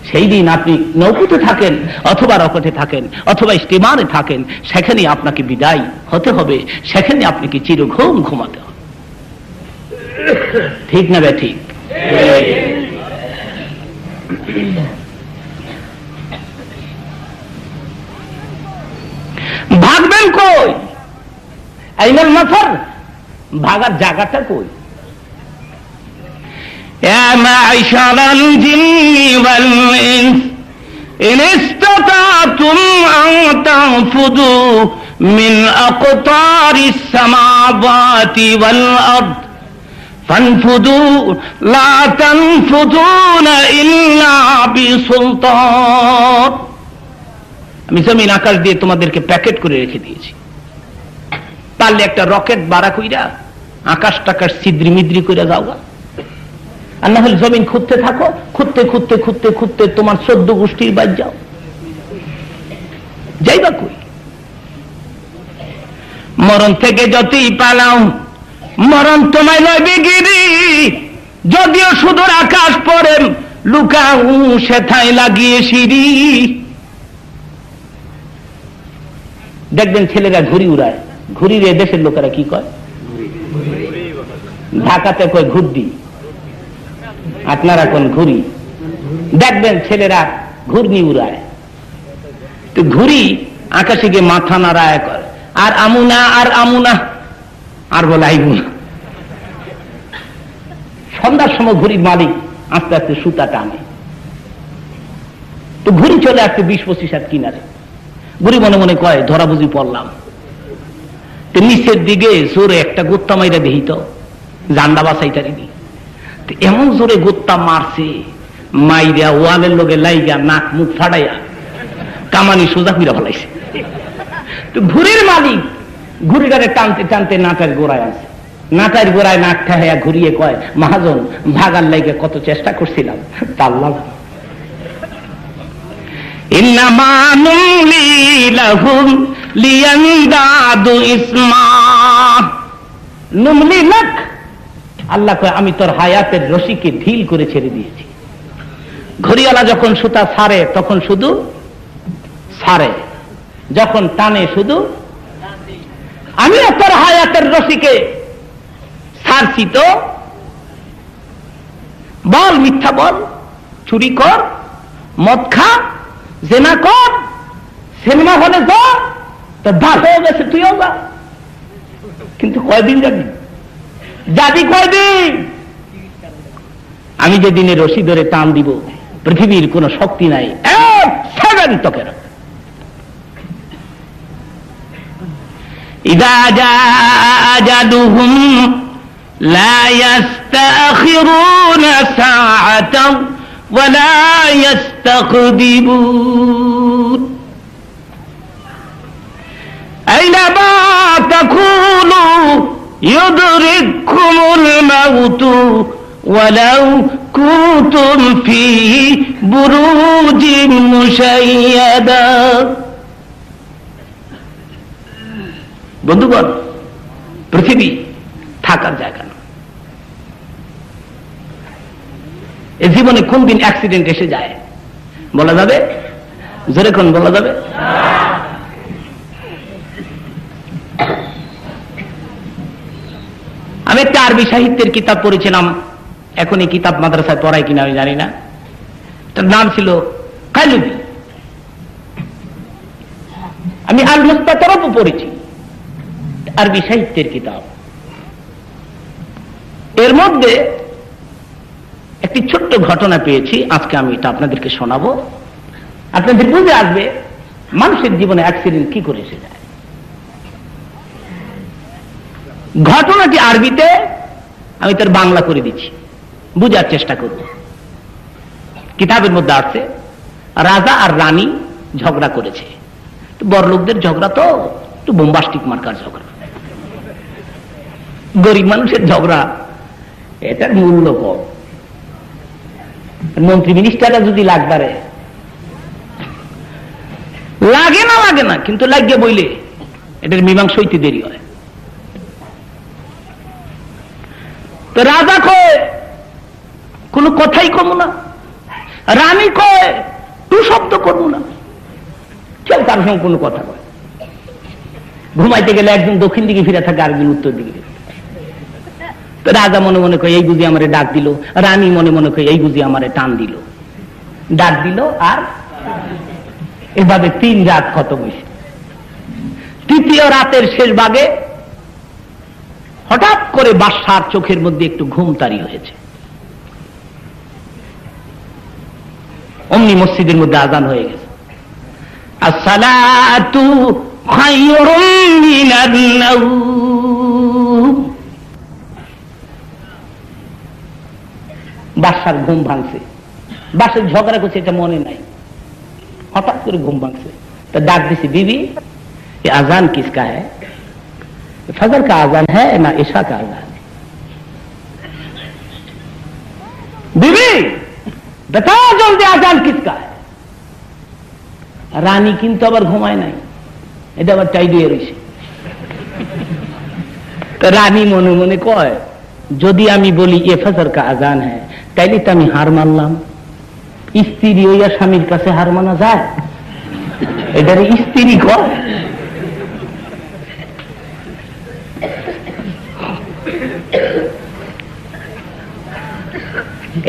Speaker 1: সেই দিন আপনি নৌকুতে থাকেন অথবা রকেটে থাকেন অথবা স্টিমারে থাকেন, সেখানে আপনাকে বিদায় হতে হবে, সেখানে আপনাকে চিরঘুম ঘুমাতে হবে। ঠিক না বে ঠিক? ভাগবেন কই? আইনাল মাফার, ভাগার জায়গাটা কই? يا معشر الجن والإنس إن استطعتم أن تنفذوا من أقطار السماوات والأرض فانفذوا لا تنفذون إلا بسلطان। আমি জমিন আকাশ দিয়ে তোমাদেরকে প্যাকেট করে রেখে দিয়েছি, পারলে একটা রকেট বাড়া কইরা আকাশ টাকাশ ছিদ্রি মিদ্রি করে যাওগা, আর না হলে জমিন খুঁজতে থাকো, খুঁজতে খুঁজতে খুঁজতে খুঁজতে তোমার 14 গোষ্ঠীর বাদ যাও, যাইবা কই? মরণ থেকে যতই পালাও মরণ তোমায় লইবে গিরি, যদিও সুদূর আকাশ পড়ে লুকাউ সেথায় লাগিয়ে সিঁড়ি। দেখবেন ছেলেরা ঘুড়ি উড়ায়, ঘুড়ি রে দেশের লোকেরা কি কয়? ঢাকাতে কয় ঘুরডি, আপনারা কোন ঘুড়ি। দেখবেন ছেলেরা ঘূর্ণি উড়ায়। তো ঘুড়ি আকাশে গিয়ে মাথা নাড়ায় করে, আর আমুনা আর আমুনা, আর বলে আইবুনা। সন্ধ্যার সময় ঘুড়ির মালিক আস্তে আস্তে সুতা টানে, তো ঘুড়ি চলে আসছে 20-25 হাত কিনারে। ঘুড়ি মনে মনে কয় ধরা বুঝি পড়লাম। তো নিচের দিকে জোরে একটা গোত্তা মাইরা দেহি তো জান্ডা বাসাইটারি দি। এমন জোরে গোত্তা মারছে, মাইরা ওয়ালের লোকে লাইগা নাক মুখ ফাটাইয়া কামানি সোজা ফিরা ফেলাইছে। তো ঘুড়ির মালিক ঘুড়িটারে টানতে টানতে নাটের গোড়ায় আছে, নাটের গোড়ায় নাক ঠাহাইয়া ঘুরিয়ে কয়, মহাজন ভাগার লাইগে কত চেষ্টা করছিলাম, পারলাম। ইন্নামা নুমলি লাহুম লিয়ানদাদু ইসমা। নুমলি লাক, আল্লাহ কয় আমি তোর হায়াতের রশিকে ঢিল করে ছেড়ে দিয়েছি। ঘড়িওয়ালা যখন সুতা ছাড়ে তখন শুধু ছাড়ে, যখন টানে শুধু। আমি তোর হায়াতের রশিকে ছাড়ছি, তো বল, মিথ্যা বল, চুরি কর, মদ খা, জেনা কর, সিনেমা হলে যা, তোর দাস হয়ে গেছে, তুইও যা। কিন্তু কয়দিন যাবি? যাবি কয়দিন? আমি যেদিনে রশি ধরে টান দিব পৃথিবীর কোন শক্তি নাই, এক সেকেন্ড তোকে। ইযা জাআ আজালুহুম লা ইস্তাখিরুনা সাআতান ওয়া লা ইস্তাকদিমুন। আইনামা তাকুনু ইউদরিকুমুল মাউতু ওয়ালাউ কুনতুম ফি বুরুজিন মুশাইয়াদা। বন্ধুগণ, পৃথিবী থাকার জায়গা না। এ জীবনে কোন দিন অ্যাক্সিডেন্ট এসে যায় বলা যাবে? জোরে কোন বলা যাবে? আমি একটা আরবি সাহিত্যের কিতাব পড়েছিলাম, এখন এই কিতাব মাদ্রাসায় পড়ায় কিনা আমি জানি না। তার নাম ছিল কালবি। আমি আল মুস্তাতারাবও পড়েছি, আরবি সাহিত্যের কিতাব। এর মধ্যে একটি ছোট্ট ঘটনা পেয়েছি, আজকে আমি এটা আপনাদেরকে শোনাবো। আপনাদের বুঝে আসবে মানুষের জীবনে অ্যাক্সিডেন্ট কি করে এসে যায়। ঘটনাটি আরবিতে, আমি তার বাংলা করে দিচ্ছি, বুঝার চেষ্টা করব। কিতাবের মধ্যে আছে রাজা আর রানী ঝগড়া করেছে। বড় লোকদের ঝগড়া তো একটু বোম্বাস্টিক মার্কার ঝগড়া, গরিব মানুষের ঝগড়া এটার মূল্য কম। মন্ত্রী মিনিস্টাররা যদি লাগবারে লাগে না, কিন্তু লাগিয়ে বইলে এটার মীমাংসা হইতে দেরি হয়। তো রাজা কয় কোনো কথাই কম না, রানী কয় টু শব্দ করবো না, কেউ তার সঙ্গে কোনো কথা কয়। ঘুমাইতে গেলে একজন দক্ষিণ দিকে ফিরে থাকে, আরেকজন উত্তর দিকে। তো রাজা মনে মনে কয় এই বুঝি আমারে ডাক দিল, রানী মনে মনে কয় এই বুঝি আমারে টান দিল। ডাক দিল আর এভাবে 3 রাত খতম হয়েছে। তৃতীয় রাতের শেষ ভাগে হঠাৎ করে বাদশার চোখের মধ্যে একটু ঘুম তাড়ি হয়েছে। অমনি মসজিদের মধ্যে আযান হয়ে গেছে, আসসালাতু খায়রুম মিনান নাওম। বাদশার ঘুম ভাঙছে, বাদশার ঝগড়া করছে এটা মনে নাই, হঠাৎ করে ঘুম ভাঙছে। तो डाक दी बीवी ये अजान किसका है? फजर का अजान है ना ईशा का अजान है? बीवी बताओ जल्दी अजान किसका है? रानी किंतु आबार घुमाय नाई, এটা আবার টাই দিয়ে রইছে। তো রানী মনে মনে কয় যদি আমি বলি এ ফজর কা আজান হ্যায় তাইলে তো আমি হার মানলাম, স্ত্রী হইয়া স্বামীর কাছে হার মানা যায়? এটার স্ত্রী কয়।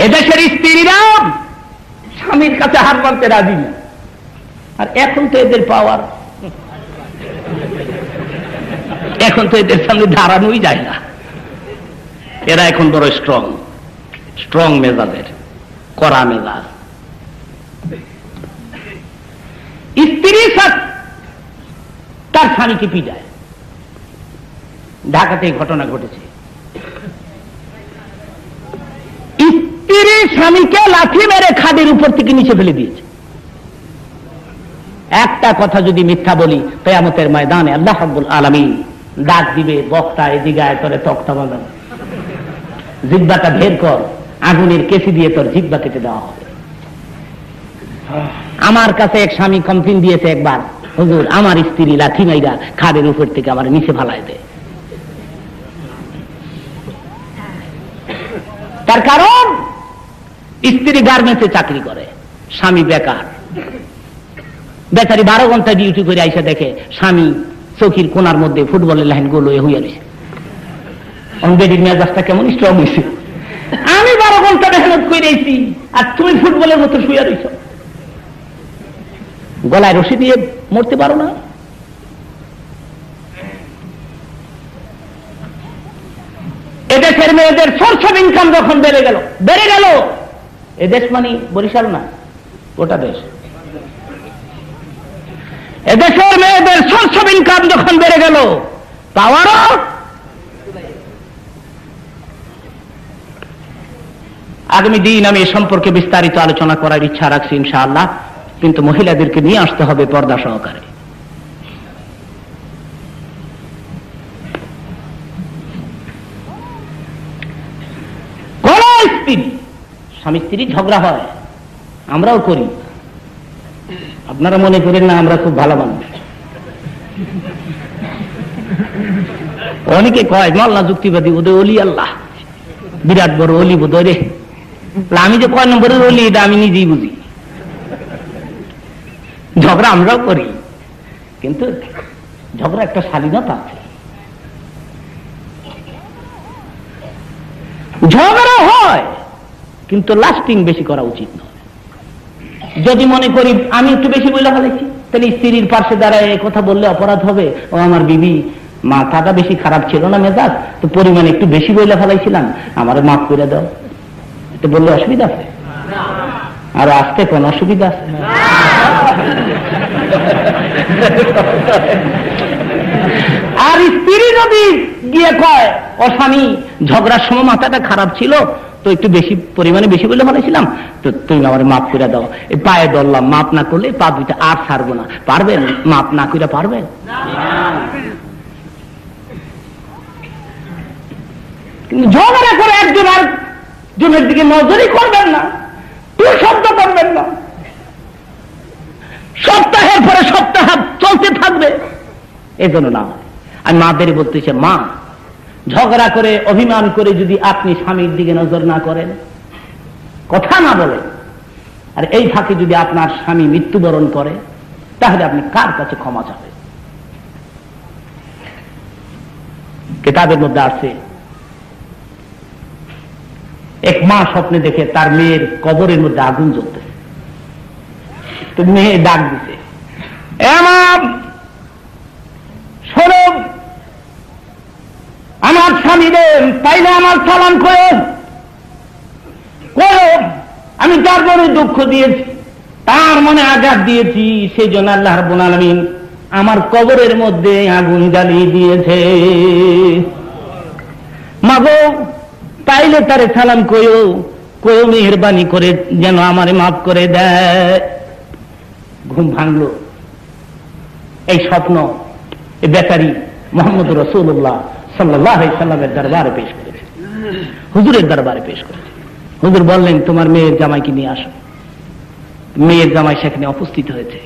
Speaker 1: এদেশের স্ত্রীরা স্বামীর কাছে হার মানতে রাজি না। আর এখন তো এদের পাওয়ার, এখন তো এদের সামনে দাঁড়ানোই যায় না। এরা এখন বড় স্ট্রং মেজাজের, কড়া মেজাজ। স্ত্রী তার স্বামীকে পিটায়। ঢাকাতে ঘটনা ঘটেছে, স্ত্রী স্বামীকে লাঠি মেরে খাদের উপর থেকে নিচে ফেলে দিয়েছে। একটা কথা যদি মিথ্যা বলি, কিয়ামতের ময়দানে আল্লাহ রাব্বুল আলামিন ডাক দিবে, বক্তা এদিকে আয়, তোরে তক্তা বাঁধানো, জিহ্বাটা বের কর, আগুনের কেসি দিয়ে তোর জিহ্বা কেটে দেওয়া হবে। আমার কাছে এক স্বামী কমপ্লেন দিয়েছে একবার, হুজুর আমার স্ত্রী লাঠি মাইরা খাদের উপর থেকে আমার নিচে ফালায় দেয়। তার কারণ স্ত্রী গার্মেন্টসে চাকরি করে, স্বামী বেকার। বেচারি 12 ঘন্টা ডিউটি করে আইসা দেখে স্বামী চৌকির কোনার মধ্যে ফুটবলের লাইন গোল হয়ে হইয়া রয়েছে। বেডির মেজাজটা কেমন স্ট্রং হয়েছে, আমি 12 ঘন্টা মেহনত করে আইছি আর তুমি ফুটবলের মতো শুয়ে রয়েছ। গলায় রশি দিয়ে মরতে পারো না? এদেশের মেয়েদের সোর্স অফ ইনকাম যখন বেড়ে গেল, এদেশ মানে বরিশাল না, গোটা দেশ। এদেশের মেয়েদের সোর্স অফ ইনকাম যখন বেড়ে গেল, পাওয়ারও আগামী দিন আমি এ সম্পর্কে বিস্তারিত আলোচনা করার ইচ্ছা রাখছি ইনশাআল্লাহ, কিন্তু মহিলাদেরকে নিয়ে আসতে হবে পর্দা সহকারে। কোন স্ত্রী, স্বামী স্ত্রী ঝগড়া হয়, আমরাও করি। আপনারা মনে করেন না আমরা খুব ভালো মানুষ। অনেকে কয় মাল্লা যুক্তিবাদী, ওদের অলি আল্লাহ, বিরাট বড় অলি বোধ রে। আমি যে কয় নম্বরের অলি এটা আমি নিজেই বুঝি। ঝগড়া আমরাও করি, কিন্তু ঝগড়া একটা শালীনতা আছে। ঝগড়া হয় কিন্তু লাস্টিং বেশি করা উচিত নয়। যদি মনে করি আমি একটু বেশি বলে ফেলেছি, তাহলে স্ত্রীর পাশে দাঁড়ায় কথা বললে অপরাধ হবে। ও আমার বিবি, মাথাটা বেশি খারাপ ছিল না মেজাজ, তো পরিমাণে একটু বেশি বলে ফেলাইছিলাম, আমার মাফ করে দাও, এটা বললে অসুবিধা আছে? আর আসতে কোন অসুবিধা আছে? আর স্ত্রী যদি গিয়ে কয় ও স্বামী ঝগড়ার সময় মাথাটা খারাপ ছিল, তো একটু বেশি পরিমাণে বেশি বলে ফেলেছিলাম, তো তুমি আমার মাফ করে দাও, এই পায়ে ধরলাম, মাফ না করলে পা দুইটা আর ছাড়বো না। পারবেন? মাফ না করে পারবেন? কিন্তু ঝগড়া করে একজন আর জনের দিকে নজরই করবেন না, তুই শব্দ করবেন না, সপ্তাহের পরে সপ্তাহ চলতে থাকবে, এজন্য না। আমি মাদের বলতেছে, মা ঝগড়া করে অভিমান করে যদি আপনি স্বামীর দিকে নজর না করেন, কথা না বলেন, আর এই ফাঁকে যদি আপনার স্বামী মৃত্যুবরণ করে, তাহলে আপনি কার কাছে ক্ষমা চাবেন? কিতাবের মধ্যে আছে, এক মা স্বপ্নে দেখে তার মেয়ের কবরের মধ্যে আগুন জ্বলতেছে। তো মেয়ে ডাক দিছে, শোনো, আমার স্বামী রে পাইলে আমার সালাম করো, আমি তার মনে দুঃখ দিয়েছি, তার মনে আঘাত দিয়েছি, সেই জন্য আল্লাহ রাব্বুল আলামিন আমার কবরের মধ্যে আগুন জ্বালিয়ে দিয়েছে। মাগো পাইলে তারে সালাম কইও, মেহেরবানি করে যেন আমারে মাফ করে দেয়। ঘুম ভাঙলো। এই স্বপ্ন এই বেচারি মুহাম্মদ রাসূলুল্লাহ সাল্লাল্লাহু আলাইহি সাল্লামের দরবারে পেশ করেছে, হুজুরের দরবারে পেশ করেছে। হুজুর বললেন, তোমার মেয়ের জামাইকে নিয়ে আসো। মেয়ের জামাই সেখানে উপস্থিত হয়েছে।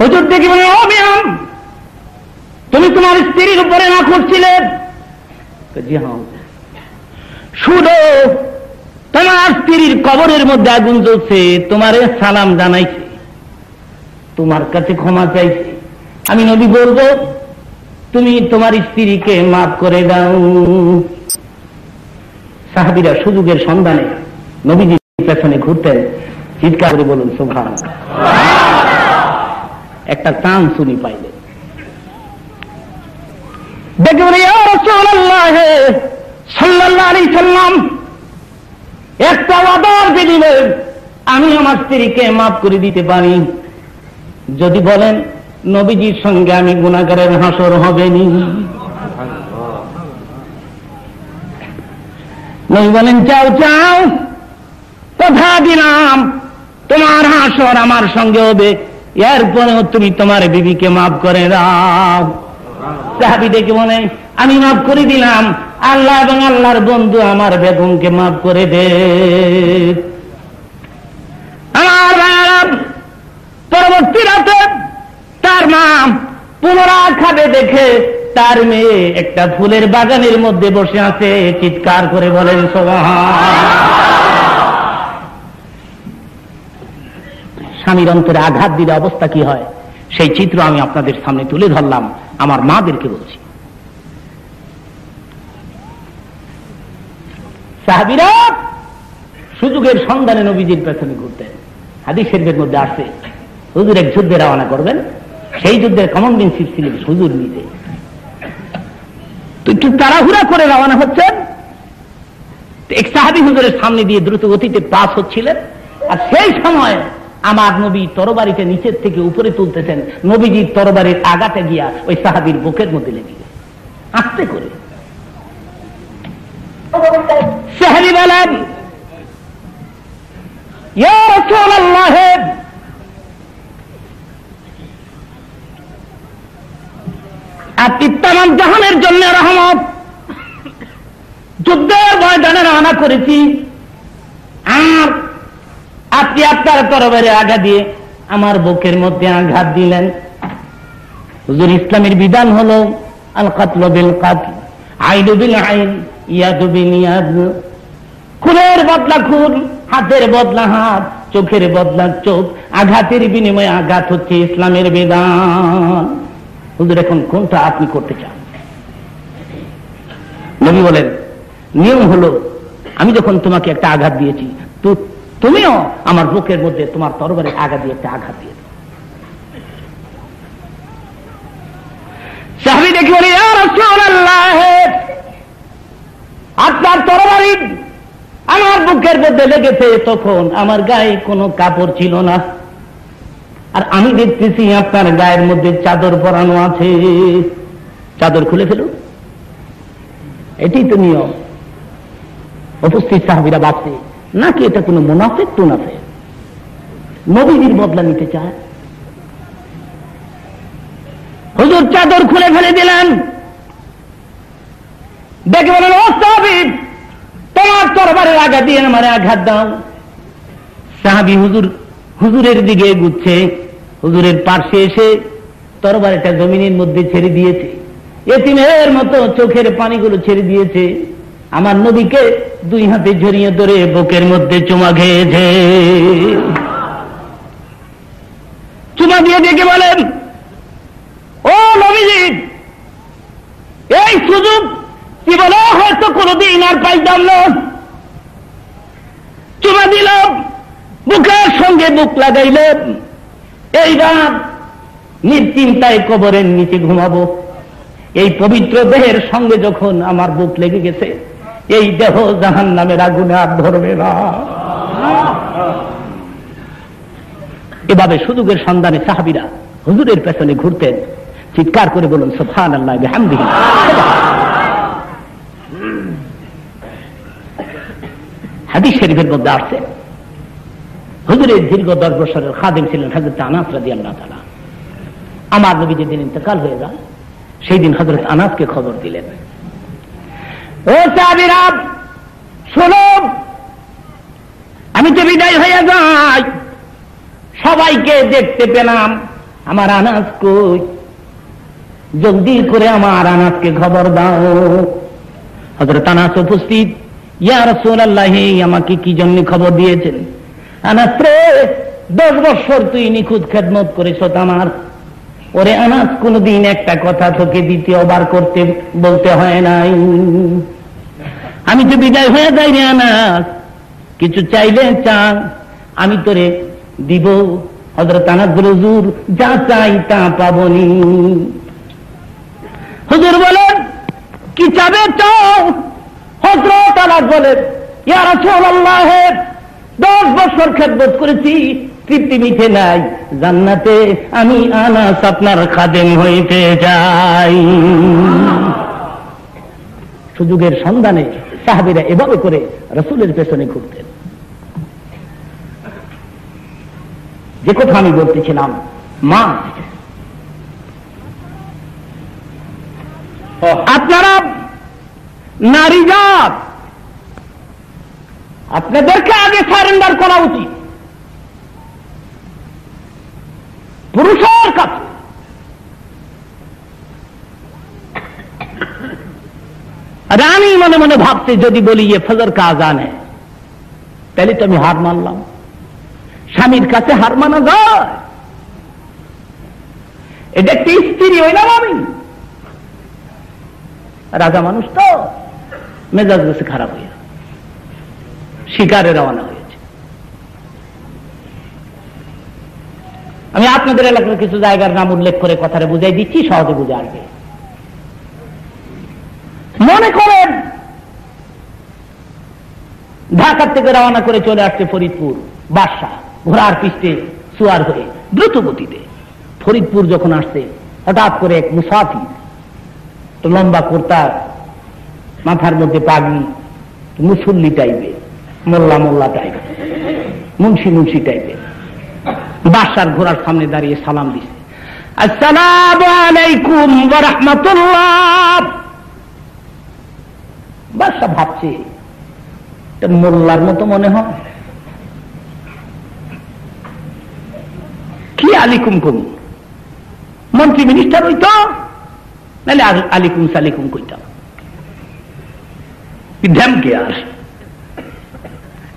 Speaker 1: হুজুর দেখি বলে, ও মিয়াম, তুমি তোমার স্ত্রীর উপরে না করছিলে? জি হ্যাঁ। শুনো, তোমার তোমার স্ত্রীর কবরের মধ্যে আগুন জ্বলছে, তোমারে সালাম জানাইছে, তোমার কাছে ক্ষমা চাইছে, আমি নবী বলবো তুমি তোমার স্ত্রীকে মাফ করে দাও। সাহাবীরা সুযোগের সন্ধানে নবীজির পেছনে ঘুরতেন, চিৎকার করে বলুন সুবহানাল্লাহ। একটা চান্স উনি পাইলেন, দেখে বলে ইয়া রাসূলুল্লাহ সাল্লাল্লাহু আলাইহি সাল্লাম, একটা ওয়াদার দিলে আমি আমার স্ত্রীকে মাফ করে দিতে পারি, যদি বলেন নবীজির সঙ্গে আমি গুনাহগারের হাসর হবে নি। নবী বলেন চাও চাও, কথা দিলাম তোমার হাসর আমার সঙ্গে হবে, এরপরেও তুমি তোমার বিবিকে মাফ করে দাও। সাহাবী দেখে বলে আমি মাফ করে দিলাম, আল্লাহ এবং আল্লাহর বন্ধু আমার বেগমকে মাফ করে দে। আমার ভাইয়েরা, পরবর্তী রাতে তার মা পুনরায় খাবে দেখে তার মেয়ে একটা ফুলের বাগানের মধ্যে বসে আছে, চিৎকার করে বলেন সুবহানাল্লাহ। স্বামীর অন্তরে আঘাত দিলে অবস্থা কি হয়, সেই চিত্র আমি আপনাদের সামনে তুলে ধরলাম, আমার মাদেরকে বলছি। সাহাবীরা সুযোগের সন্ধানে নবীজির পেছনে ঘুরতেন। হাদিস শরীফের মধ্যে আসছে হুজুর এক যুদ্ধে রওনা করবেন, সেই যুদ্ধের কমান্ডেন্সি ছিলেন হুজুর নিজে। তো একটু তাড়াহুড়া করে রওনা হচ্ছেন, এক সাহাবী হুজুরের সামনে দিয়ে দ্রুত গতিতে পাস হচ্ছিলেন, আর সেই সময় আমার নবী তরবারিতে নিচের থেকে উপরে তুলতেছেন, নবীজির তরবারির আঘাতে গিয়া ওই সাহাবীর বুকের মধ্যে লেগে গেছে আস্তে করে। সাহাবী বলেন ইয়া রাসূলুল্লাহ, আপনি তামাম জাহানের জন্য রহমত, যুদ্ধের ময়দানে রওনা করেছি, আর আপনি আপনার তরবারে আঘাত দিয়ে আমার বুকের মধ্যে আঘাত দিলেন। হুজুর, ইসলামের বিধান হলো আল কাতলু বিল কাতল, আইনু বিল আইন, ইয়াদু বিল ইয়াদ। খুনের বদলা খুন, হাতের বদলা হাত, চোখের বদলা চোখ, আঘাতের বিনিময়ে আঘাত হচ্ছে ইসলামের বিধান। হুজুর, এখন কোনটা আপনি করতে চান? নবী বলেন নিয়ম হলো আমি যখন তোমাকে একটা আঘাত দিয়েছি, তুমিও আমার বুকের মধ্যে তোমার তরবারে আঘাত দিয়ে একটা আঘাত দিয়ে দাও। সাহাবী দেখে বলে ইয়া রাসূলুল্লাহ, আপনার তরবারি আমার বুকের মধ্যে লেগেছে, তখন আমার গায়ে কোনো কাপড় ছিল না, আর আমি দেখতেছি আপনার গায়ের মধ্যে চাদর পরানো আছে, চাদর খুলে ফেলুন। এটাই তো নিয়ম। উপস্থিত সাহাবীরা ভাবছে নাকি এটা কোনো মুনাফিক টুনাফিক নবীজির বদলা নিতে চায়। হুজুর চাদর খুলে ফেলে দিলেন, দেখে বলেন ও সাহাবী, তোমার তরবারের আঘাত দিয়ে আমারে আঘাত দাও। সাহাবী হুজুরের দিকে এগুচ্ছে, হুজুরের পাশে এসে তরবারটা জমিনের মধ্যে ছেড়ে দিয়েছে, এতিমের মতো চোখের পানিগুলো ছেড়ে দিয়েছে, আমার নবীকে দুই হাতে জড়িয়ে ধরে বুকের মধ্যে চুমা খেয়েছে। চুমা দিয়ে ডেকে বলেন ও নবীজি, এই সুযোগ জীবনে হয়তো কোনদিন আর পাইতাম না। চুমা দিল, বুকের সঙ্গে বুক লাগাইল, এই রাত নিশ্চিন্তায় কবরের নিচে ঘুমাবো, এই পবিত্র দেহের সঙ্গে যখন আমার বুক লেগে গেছে, এই দেহ জাহান্নামের আগুনে আর ধরবে না। এভাবে সুযোগের সন্ধানে সাহাবীরা হুজুরের পেছনে ঘুরতেন। চিৎকার করে বলুন সুবহানাল্লাহ বিহামদিহি। হাদিস শরীফের মধ্যে আসছে হুজুরের দীর্ঘ 10 বছরের খাদেম ছিলেন হযরত আনাস রাদিয়াল্লাহু তাআলা। আমার নবী যেদিন ইন্তেকাল হয়ে যান, সেই দিন হযরত আনাসকে খবর দিলেন, ও সাহাবীরা শোনো, আমি তো বিদায় হয়ে যাই, সবাইকে দেখতে পেলাম, আমার আনাস কই, জলদি করে আমার আনাসকে খবর দাও। হযরত আনাস উপস্থিত, ইয়া রাসূলুল্লাহ, আমাকে কি জন্য খবর দিয়েছেন? আনাস রে, 10 বছর তুই নিখুঁত খেদমত করেছ আমার। ওরে আনাস, কোনদিন একটা কথা তোকে দ্বিতীয়বার করতে বলতে হয় নাই। আমি তো বিদায় হয়ে যাই রে আনাস, কিছু চাইলে চা, আমি তোরে দিব। হযরত আনাস বলে, হুজুর যা চাই তা পাবনি। হুজুর বলেন, কি চাবে চাও? হযরত আনাস বলেন, ইয়া রাসূলুল্লাহ, 10 বছর খেদমত করেছি, তৃপ্তি মিটে নাই। জান্নাতে আমি আনাস আপনার খাদেম হইতে যাই। সুযোগের সন্ধানে সাহাবীরা এভাবে করে রাসূলের পেছনে ঘুরতেন। যে কথা আমি বলতেছিলাম, মা, আপনারা নারী জাত, আপনাদেরকে আগে সারেন্ডার করা উচিত পুরুষের কাছে। রানী মনে মনে ভাবতে, যদি বলি এ ফজর কা আযান है, তাহলে তো আমি হার মানলাম। স্বামীর কাছে হার মানা যায়? এটা একটি স্ত্রী হইলাম আমি, রাজা মানুষ তো, মেজাজ বেশি খারাপ হইয়া শিকারে রওনা হয়েছে। আমি আপনাদের এলাকার কিছু জায়গার নাম উল্লেখ করে কথাটা বুঝাই দিচ্ছি, সহজে বুঝে আসবে। মনে করেন ঢাকা থেকে রওনা করে চলে আসছে ফরিদপুর বাদশাহ, ঘোড়ার পিষ্টে সুয়ার হয়ে দ্রুত গতিতে। ফরিদপুর যখন আসছে, হঠাৎ করে এক মুসাফির, তো লম্বা কুর্তা, মাথার মধ্যে পাগড়ি, মুসল্লি টাইপের, মোল্লা মোল্লা টাইপের, মুন্সি মুন্সি টাইপের, বাদশার ঘোড়ার সামনে দাঁড়িয়ে সালাম দিছে, আসসালামু আলাইকুম ওয়া রাহমাতুল্লাহ। বাদশা ভাবছে মোল্লার মতো মনে হয়, কি আলিকুম কুম, মন্ত্রী মিনিস্টার হইতো, নাহলে আলিকুম সালিকুম কইতাম। ঢেমকে আর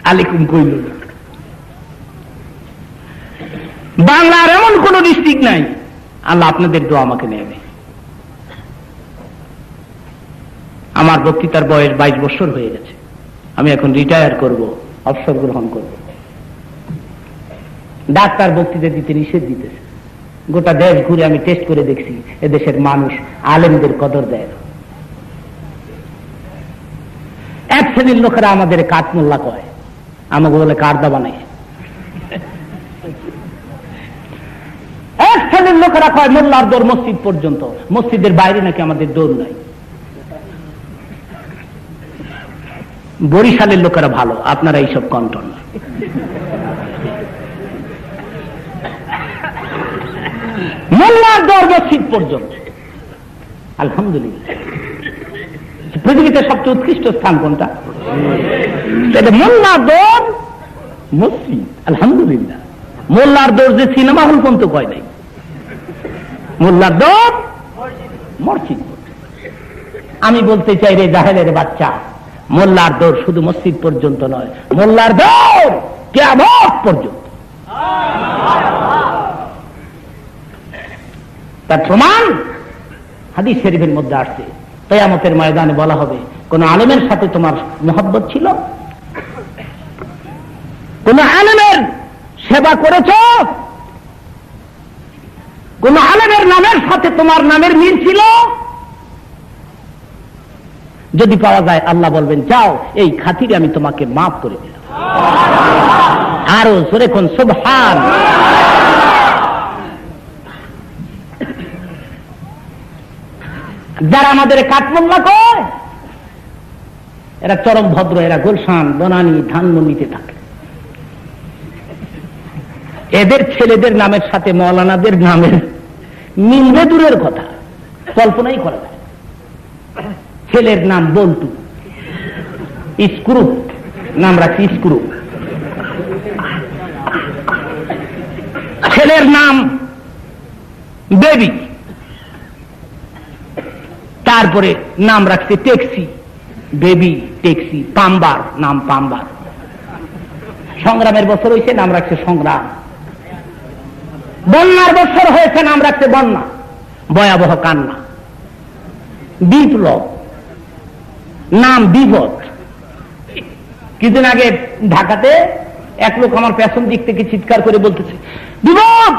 Speaker 1: আলিকুম কইল না। বাংলার এমন কোন ডিস্ট্রিক্ট নাই, আল্লাহ আপনাদের দোয়া আমাকে নেবে। আমার বক্তৃতার বয়স 22 বছর হয়ে গেছে, আমি এখন রিটায়ার করব, অবসর গ্রহণ করব। ডাক্তার বক্তৃতা দিতে নিষেধ দিতেছে। গোটা দেশ ঘুরে আমি টেস্ট করে দেখছি, এদেশের মানুষ আলেমদের কদর দেয় না। এক শ্রেণীর লোকেরা আমাদের কাঠমোল্লা কয়, আমাকে বলে কারদা বানাই। এক শ্রেণীর লোকেরা কয় মোল্লার দৌড় মসজিদ পর্যন্ত, মসজিদের বাইরে নাকি আমাদের দৌড় নাই। বরিশালের লোকেরা ভালো, আপনারা এইসব কন্ট্রোল। মোল্লার দৌড় মসজিদ পর্যন্ত, আলহামদুলিল্লাহ। পৃথিবীতে সবচেয়ে উৎকৃষ্ট স্থান কোনটা? মোল্লার দৌড় মসজিদ, আলহামদুলিল্লাহ। মোল্লার দৌড় যে সিনেমা হল পর্যন্ত কয় নাই, মোল্লার দৌড় মসজিদ। আমি বলতে চাই রে জাহেলের বাচ্চা, মোল্লার দৌড় শুধু মসজিদ পর্যন্ত নয়, মোল্লার দৌড় কিয়ামত পর্যন্ত। তার প্রমাণ হাদিস শরীফের মধ্যে আসছে, কিয়ামতের ময়দানে বলা হবে, কোন আলেমের সাথে তোমার মহব্বত ছিল? কোন আলেমের সেবা করেছ? কোন আলেমের নামের সাথে তোমার নামের মিল ছিল? যদি পাওয়া যায়, আল্লাহ বলবেন, যাও, এই খাতিরে আমি তোমাকে মাফ করে দিলাম। আরো জোরে কোন সুবহান। যারা আমাদের কাঠমোল্লা কয়, এরা চরম ভদ্র, এরা গুলশান, বনানী, ধানমন্ডিতে থাকে। এদের ছেলেদের নামের সাথে মৌলানাদের নামের মিলবে দূরের কথা, কল্পনাই করা যায়। ছেলের নাম বল্টু, স্ক্রু নাম রাখছি, স্ক্রু। ছেলের নাম বেবি, তারপরে নাম রাখছে ট্যাক্সি, বেবি ট্যাক্সি, পাম্বার, নাম পাম্বার। সংগ্রামের বছর হয়েছে, নাম রাখছে সংগ্রাম। বন্যার বছর হয়েছে, নাম রাখছে বন্যা, ভয়াবহ কান্না। বিপ্লব, নাম বিপদ। কিছুদিন আগে ঢাকাতে এক লোক আমার পেছন দিক থেকে চিৎকার করে বলতেছে, বিপদ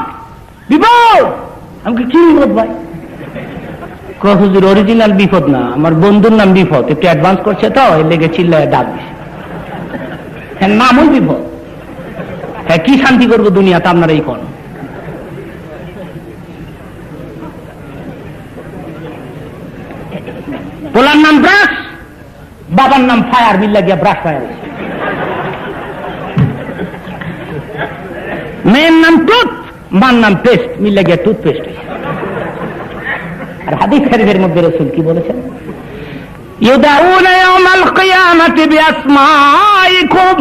Speaker 1: বিপদ। আমি কি বিপদ ভাই? হুজুর অরিজিনাল বিপদ না, আমার বন্ধুর নাম বিপদ, একটু অ্যাডভান্স করছে তো এর লেগে চিল্লায় ডাক দিছে। হ্যাঁ, নামই বিপদ। হ্যাঁ, কি শান্তি করবো দুনিয়াতে আপনারা এই কোন? পোলার নাম ব্রাশ, বাবার নাম ফায়ার, মিল্লা গিয়া ব্রাশ ফায়ার। মেয়ের নাম টুথ, মার নাম পেস্ট, মিল্লা গিয়া টুথপেস্ট। আর হাদিস শরীফের মধ্যে রাসূল কি বলেছেন? ইউদাউনা ইয়াউমাল কিয়ামাতি বিআসমাইকুম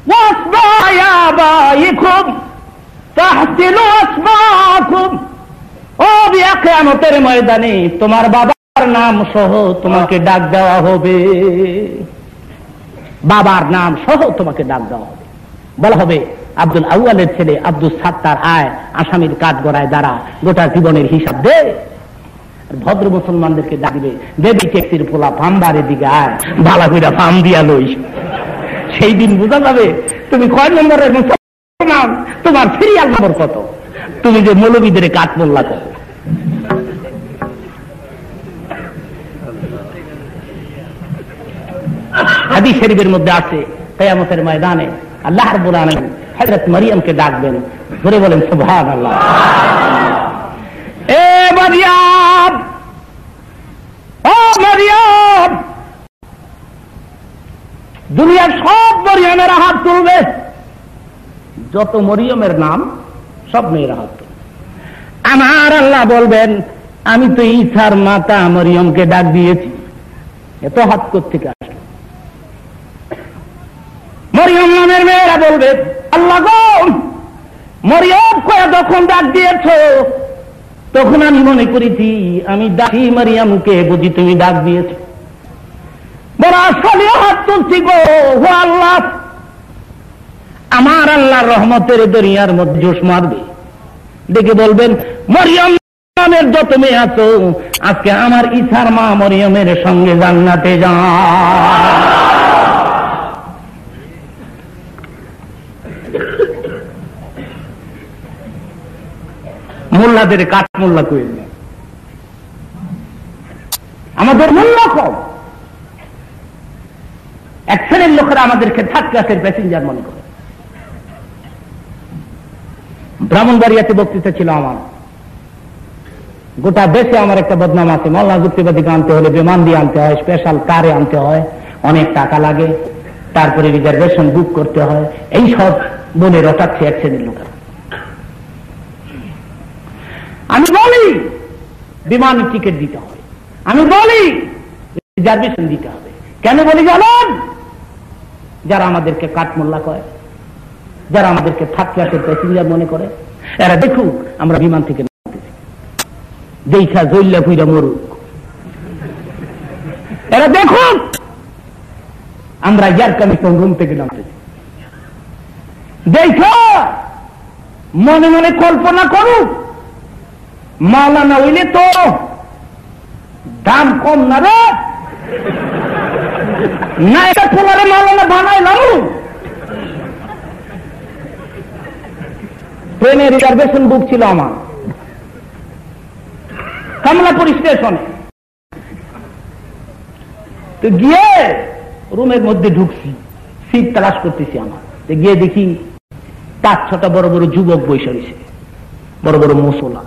Speaker 1: ওয়া আসমাইকুম তাহসিলু আসমাকুম। ও কিয়ামতের ময়দানে তোমার বাবার নাম সহ তোমাকে ডাক দেওয়া হবে, বাবার নাম সহ তোমাকে ডাক দেওয়া হবে। বলা হবে, আব্দুল আউয়ালের ছেলে আব্দুল সাত্তার আয় আসামির কাঠ গড়ায় দ্বারা গোটা জীবনের হিসাব দে। ভদ্র মুসলমানদেরকে ডাকবে, দেবী ট্যাক্সির পোলা পাম্বারের দিকে আয়, ভালা কইরা পাম দিয়া লই। সেই দিন বোঝা যাবে তুমি কয় নম্বরের মুসলমান, তোমার সিরিয়াল নম্বর কত, তুমি যে মৌলবীদের কাঠ মোল্লা কত। হাদিস শরীফের মধ্যে আছে কিয়ামতের ময়দানে আল্লাহ রাব্বুল আলামিন হযরত মরিয়মকে ডাকবেন, ধরে বলেন সুবহানাল্লাহ। এ মরিয়ম, ও মরিয়ম। দুনিয়ার সব মরিয়মের হাত তুলবে, যত মরিয়মের নাম সব মেয়েরা হাত তুলবে। আমার আল্লাহ বলবেন, আমি তো ঈসার মাতা মরিয়মকে ডাক দিয়েছি, এত হাত কোত্থেকে আসলো? মরিয়ম নামের মেয়েরা বলবে, আল্লাহ গো, মরিয়ম কয়া যখন ডাক দিয়েছ তখন আমি মনে করেছি আমি ডাকি মরিয়মকে, বুঝি তুমি ডাক দিয়েছ। বড় আসলে হাত তুলছি গো, ও আল্লাহ। আমার আল্লাহর রহমতের দরিয়ার মধ্যে জোশ মারবে, দেখে বলবেন, মরিয়ম নামের যত মেয়ে আছো আজকে আমার ঈসার মা মরিয়মের সঙ্গে জান্নাতে যা। মোল্লাদের কাঠ মোল্লা করে, আমাদের মূল্য কম। এক শ্রেণীর লোকেরা আমাদেরকে থার্ড ক্লাসের প্যাসেঞ্জার মনে করে। ব্রাহ্মণবাড়িয়াতে বক্তৃতা ছিল আমার, গোটা দেশে আমার একটা বদনাম আছে, মৌলানা যুক্তিবাদীকে আনতে হলে বিমান দিয়ে আনতে হয়, স্পেশাল কারে আনতে হয়, অনেক টাকা লাগে, তারপরে রিজার্ভেশন বুক করতে হয়, এই সব বলে রটাচ্ছে এক শ্রেণীর লোকেরা। আমি বলি বিমানের টিকিট দিতে হবে, আমি বলি রিজার্ভেশন দিতে হবে। কেন বলি জানেন? যারা আমাদেরকে কাঠমোল্লা করে, যারা আমাদেরকে থার্ড ক্লাসের প্যাসেঞ্জার মনে করে, এরা দেখুক আমরা বিমান থেকে নামতেছি, দেখা জল্লা পুইরা মরুক। এরা দেখুক আমরা এয়ার কন্ডিশন রুম থেকে নামতেছি, দেখা মনে মনে কল্পনা করুক, মাওলানা হইলে তো দাম কম না রে, না এটা পোলারে মাওলানা বানাইলাম। ট্রেনে রিজার্ভেশন বুক ছিল আমার কমলাপুর স্টেশনে, তো গিয়ে রুমের মধ্যে ঢুকছি, সিট তালাশ করতেছি আমার, গিয়ে দেখি 5-6টা বড় বড় যুবক বসে রয়েছে, বড় বড় মুসলা।